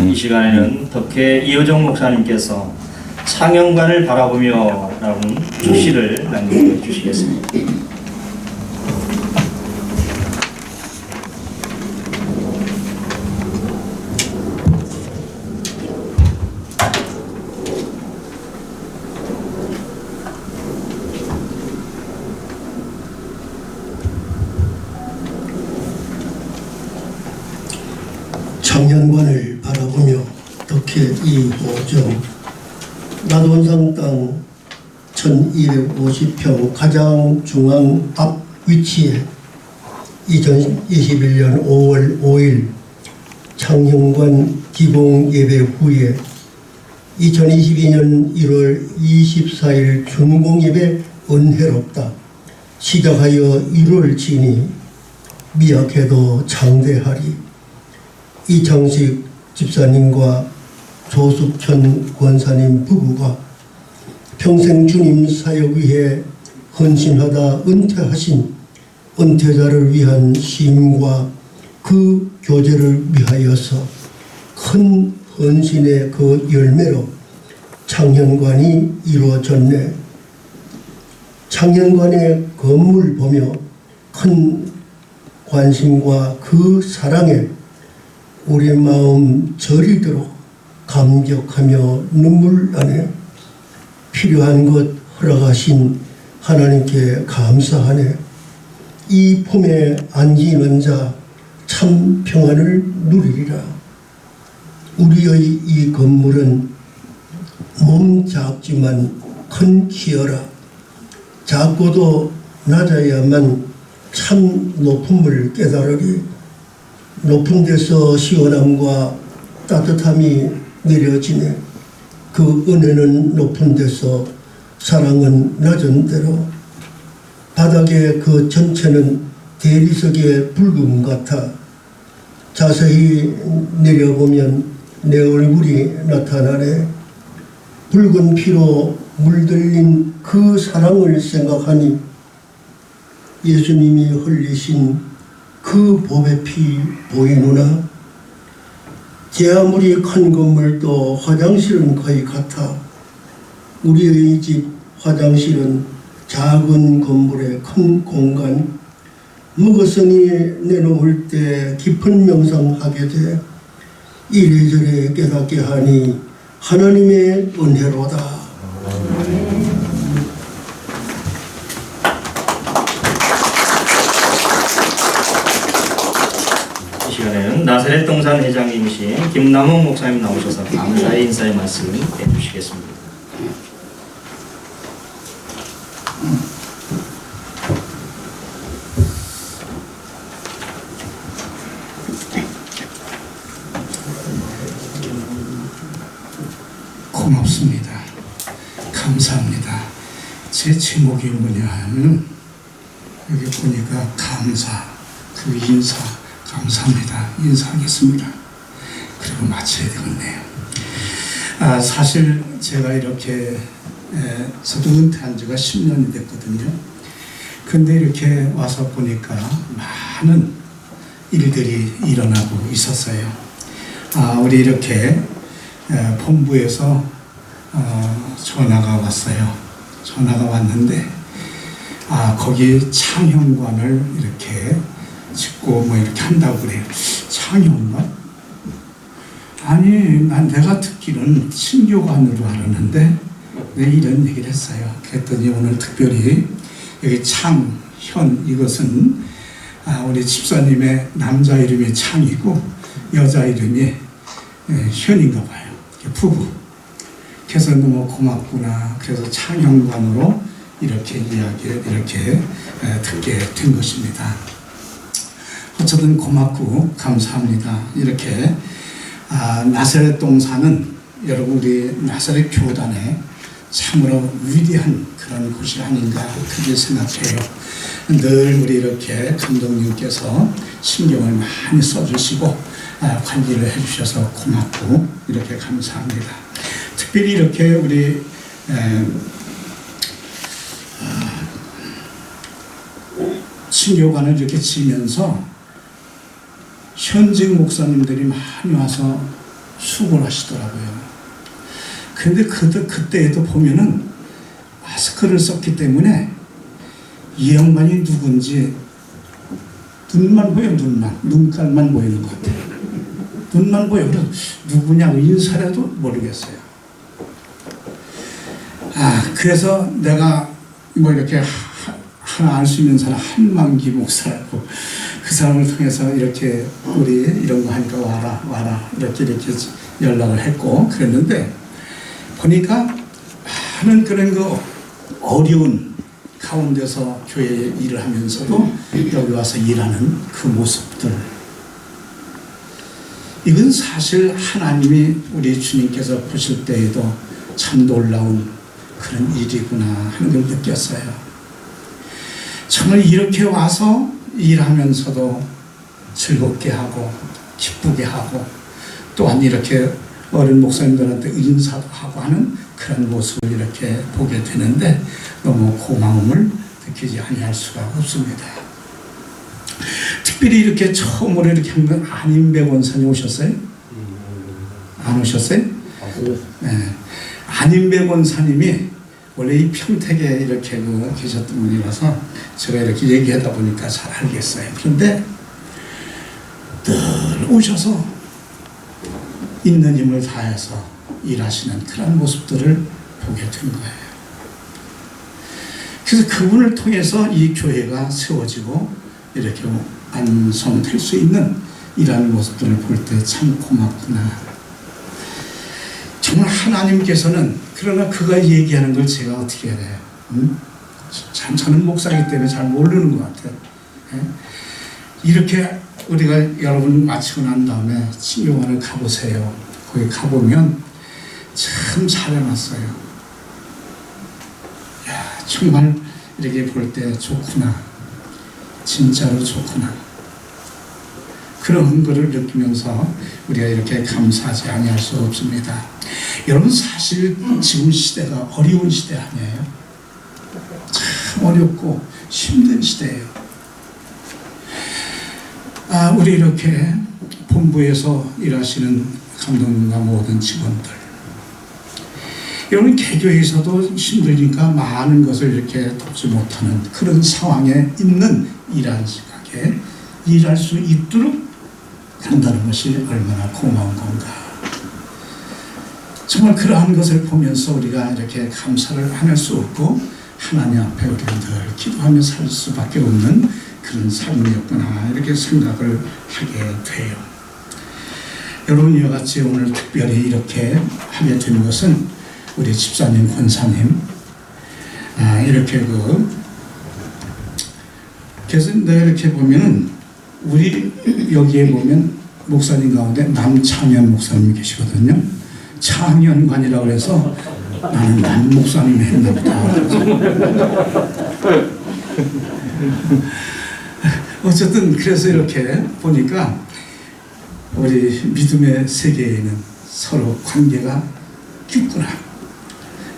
이 시간에는 덕혜 이효정 목사님께서 창영관을 바라보며 라는 주시를 낭독해 주시겠습니다. 창현관을 바라보며 덕혜 이호정 나돈산 땅 1250평 가장 중앙 앞 위치에 2021년 5월 5일 창현관 기공 예배 후에 2022년 1월 24일 준공 예배 은혜롭다 시작하여 1월 지니 미약해도 장대하리. 이창식 집사님과 조숙현 권사님 부부가 평생 주님 사역 위해 헌신하다 은퇴하신 은퇴자를 위한 시임과 그 교제를 위하여서 큰 헌신의 그 열매로 창현관이 이루어졌네. 창현관의 건물 보며 큰 관심과 그 사랑에 우리 마음 저리도록 감격하며 눈물 나네. 필요한 것 허락하신 하나님께 감사하네. 이 품에 안기는 자 참 평안을 누리리라. 우리의 이 건물은 몸 작지만 큰 키여라. 작고도 낮아야만 참 높음을 깨달으리. 높은 데서 시원함과 따뜻함이 내려지네. 그 은혜는 높은 데서 사랑은 낮은 대로. 바닥의 그 전체는 대리석의 붉음 같아. 자세히 내려보면 내 얼굴이 나타나네. 붉은 피로 물들린 그 사랑을 생각하니 예수님이 흘리신 그 보배 피 보이누나. 제 아무리 큰 건물도 화장실은 거의 같아. 우리의 집 화장실은 작은 건물의 큰 공간. 먹었으니 내놓을 때 깊은 명상하게 돼. 이래저래 깨닫게 하니 하나님의 은혜로다. 이 시간에는 나사렛 동산 회장님이신 김남홍 목사님 나오셔서 감사의 인사의 말씀을 해주시겠습니다. 고맙습니다. 감사합니다. 제 제목이 뭐냐 하면 여기 보니까 감사, 그 인사, 감사합니다. 인사하겠습니다. 그리고 마쳐야 되겠네요. 사실 제가 이렇게 저도 은퇴한 지가 10년이 됐거든요. 근데 이렇게 와서 보니까 많은 일들이 일어나고 있었어요. 우리 이렇게 본부에서 전화가 왔어요. 전화가 왔는데 거기 창현관을 이렇게 짓고 뭐 이렇게 한다고 그래요. 창현관? 아니 내가 듣기는 신교관으로 알았는데 왜 이런 얘기를 했어요. 그랬더니 오늘 특별히 여기 창현 이것은 우리 집사님의 남자 이름이 창이고 여자 이름이 현인가 봐요. 부부. 그래서 너무 고맙구나. 그래서 창현관으로 이렇게 이야기를 이렇게 듣게 된 것입니다. 어쨌든 고맙고 감사합니다. 이렇게 나사렛 동산은 여러분 우리 나사렛 교단의 참으로 위대한 그런 곳이 아닌가 그렇게 생각해요. 늘 우리 이렇게 감독님께서 신경을 많이 써주시고 관리를 해주셔서 고맙고 이렇게 감사합니다. 특별히 이렇게 우리 신교관을 이렇게 지면서 현직 목사님들이 많이 와서 수고를 하시더라고요. 근데 그때에도 보면은 마스크를 썼기 때문에 이 양반이 누군지 눈만 보여, 눈깔만 보이는 것 같아요. 눈만 보여. 그래서 누구냐고 인사라도 모르겠어요. 그래서 내가 뭐 이렇게 하나 알 수 있는 사람 한만기 목사라고 그 사람을 통해서 이렇게 우리 이런 거 하니까 와라 이렇게 연락을 했고 그랬는데 보니까 많은 그런 거 어려운 가운데서 교회 일을 하면서도 여기 와서 일하는 그 모습들, 이건 사실 하나님이 우리 주님께서 보실 때에도 참 놀라운 그런 일이구나 하는 걸 느꼈어요. 정말 이렇게 와서 일하면서도 즐겁게 하고 기쁘게 하고 또한 이렇게 어린 목사님들한테 인사도 하고 하는 그런 모습을 이렇게 보게 되는데 너무 고마움을 느끼지 아니할 수가 없습니다. 특별히 이렇게 처음으로 이렇게 한 건 안인배 권사님 오셨어요? 안 오셨어요? 네. 안인배 권사님이 원래 이 평택에 이렇게 계셨던 분이라서 제가 이렇게 얘기하다 보니까 잘 알겠어요. 그런데 늘 오셔서 있는 힘을 다해서 일하시는 그런 모습들을 보게 된 거예요. 그래서 그분을 통해서 이 교회가 세워지고 이렇게 완성될 수 있는 이러한 모습들을 볼 때 참 고맙구나. 정말 하나님께서는 그러나 그가 얘기하는 걸 제가 어떻게 해야 돼요? 참 저는 목사이기 때문에 잘 모르는 것 같아요. 이렇게 우리가 여러분 마치고 난 다음에 신교관을 가보세요. 거기 가보면 참 잘해놨어요. 야, 정말 이렇게 볼 때 좋구나. 진짜로 좋구나. 그런 거를 느끼면서 우리가 이렇게 감사하지 아니할 수 없습니다. 여러분 사실 지금 시대가 어려운 시대 아니에요? 참 어렵고 힘든 시대예요. 우리 이렇게 본부에서 일하시는 감독님과 모든 직원들, 여러분 개교에서도 힘드니까 많은 것을 이렇게 돕지 못하는 그런 상황에 있는 일하는 시각에 일할 수 있도록 한다는 것이 얼마나 고마운 건가. 정말 그러한 것을 보면서 우리가 이렇게 감사를 안 할 수 없고 하나님 앞에 우리가 늘 기도하며 살 수밖에 없는 그런 삶이었구나 이렇게 생각을 하게 돼요. 여러분 이와 같이 오늘 특별히 이렇게 하게 된 것은 우리 집사님, 권사님 이렇게 그래서 내가 이렇게 보면은 우리 여기에 보면 목사님 가운데 남창현 목사님이 계시거든요. 창현관이라고 해서 나는 남 목사님이 했나 보다. 어쨌든 그래서 이렇게 보니까 우리 믿음의 세계에는 서로 관계가 깊구나.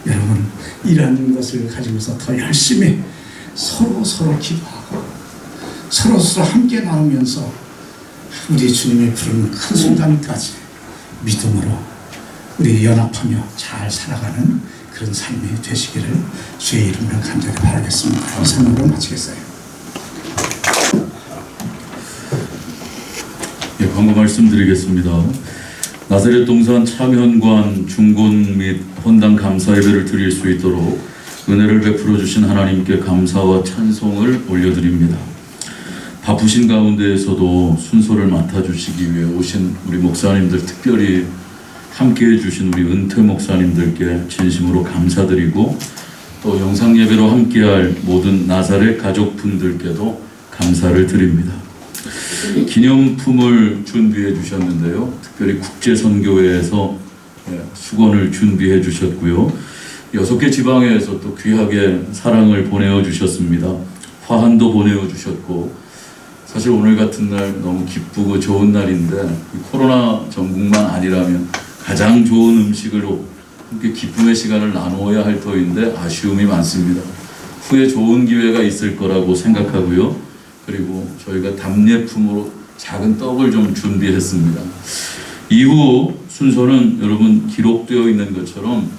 여러분 이런 것을 가지고서 더 열심히 서로 기도하고 서로 함께 나누면서 우리 주님의 부르는 큰 순간까지 믿음으로 우리 연합하며 잘 살아가는 그런 삶이 되시기를 주의 이름으로 간절히 바라겠습니다. 이상으로 마치겠어요. 광고 말씀드리겠습니다. 나사렛 동산 창현관 중곤 및 헌당 감사 예배를 드릴 수 있도록 은혜를 베풀어 주신 하나님께 감사와 찬송을 올려드립니다. 바쁘신 가운데에서도 순서를 맡아주시기 위해 오신 우리 목사님들, 특별히 함께해 주신 우리 은퇴 목사님들께 진심으로 감사드리고, 또 영상 예배로 함께할 모든 나사렛 가족분들께도 감사를 드립니다. 기념품을 준비해 주셨는데요. 특별히 국제선교회에서 수건을 준비해 주셨고요. 6개 지방에서 또 귀하게 사랑을 보내어 주셨습니다. 화환도 보내어 주셨고, 사실 오늘 같은 날 너무 기쁘고 좋은 날인데, 코로나 전국만 아니라면 가장 좋은 음식으로 함께 기쁨의 시간을 나누어야 할 터인데 아쉬움이 많습니다. 후에 좋은 기회가 있을 거라고 생각하고요. 그리고 저희가 답례품으로 작은 떡을 좀 준비했습니다. 이후 순서는 여러분 기록되어 있는 것처럼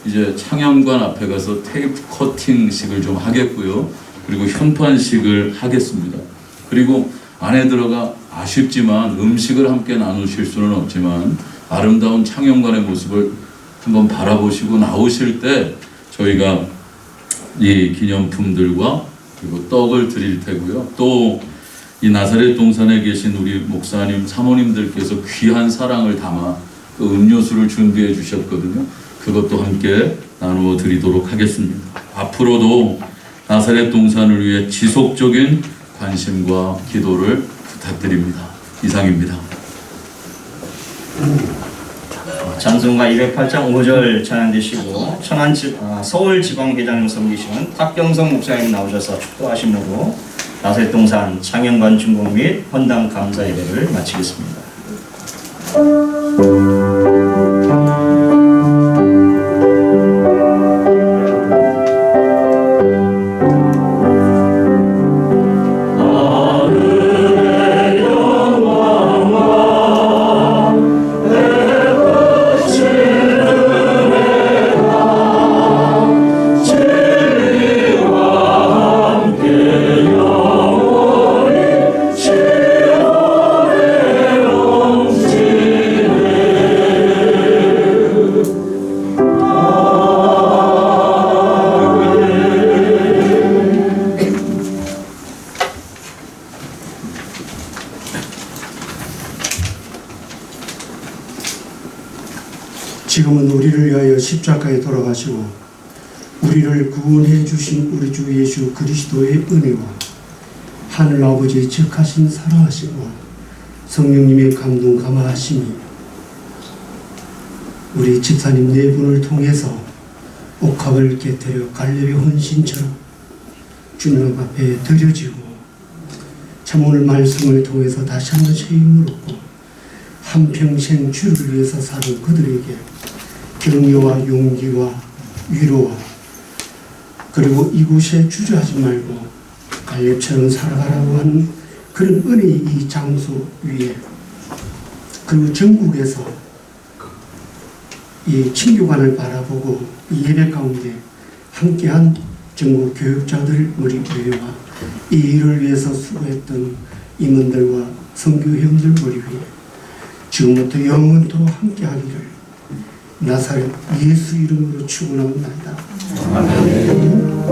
이제 창현관 앞에 가서 테이프 커팅식을 좀 하겠고요. 그리고 현판식을 하겠습니다. 그리고 안에 들어가 아쉽지만 음식을 함께 나누실 수는 없지만 아름다운 창현관의 모습을 한번 바라보시고 나오실 때 저희가 이 기념품들과 그리고 떡을 드릴 테고요. 또 이 나사렛 동산에 계신 우리 목사님, 사모님들께서 귀한 사랑을 담아 그 음료수를 준비해 주셨거든요. 그것도 함께 나누어 드리도록 하겠습니다. 앞으로도 나사렛 동산을 위해 지속적인 관심과 기도를 부탁드립니다. 이상입니다. 찬송가 208장 5절 찬양되시고, 서울지방회장님 섬기시는 탁경성 목사님 나오셔서 축도하심으로 나사렛 동산 창현관 준공 및 헌당 감사 예배를 마치겠습니다. 지금은 우리를 위하여 십자가에 돌아가시고 우리를 구원해 주신 우리 주 예수 그리스도의 은혜와 하늘 아버지의 적하신 사랑하심과 성령님의 감동 감화하심이 우리 집사님 네 분을 통해서 옥합을 깨뜨려 갈렙의 헌신처럼 주님 앞에 드려지고 참 오늘 말씀을 통해서 다시 한번 새 힘을 얻고 한평생 주를 위해서 사는 그들에게 격려와 용기와 위로와 그리고 이곳에 주저하지 말고 갈렙처럼 살아가라고 하는 그런 은혜의 이 장소 위에 그리고 전국에서 이 친교관을 바라보고 이 예배 가운데 함께한 전국 교육자들 우리 교회와 이 일을 위해서 수고했던 임원들과 선교회원들 우리 위해 지금부터 영원토록 함께하기를 나사렛 예수 이름으로 축원합니다. 아멘.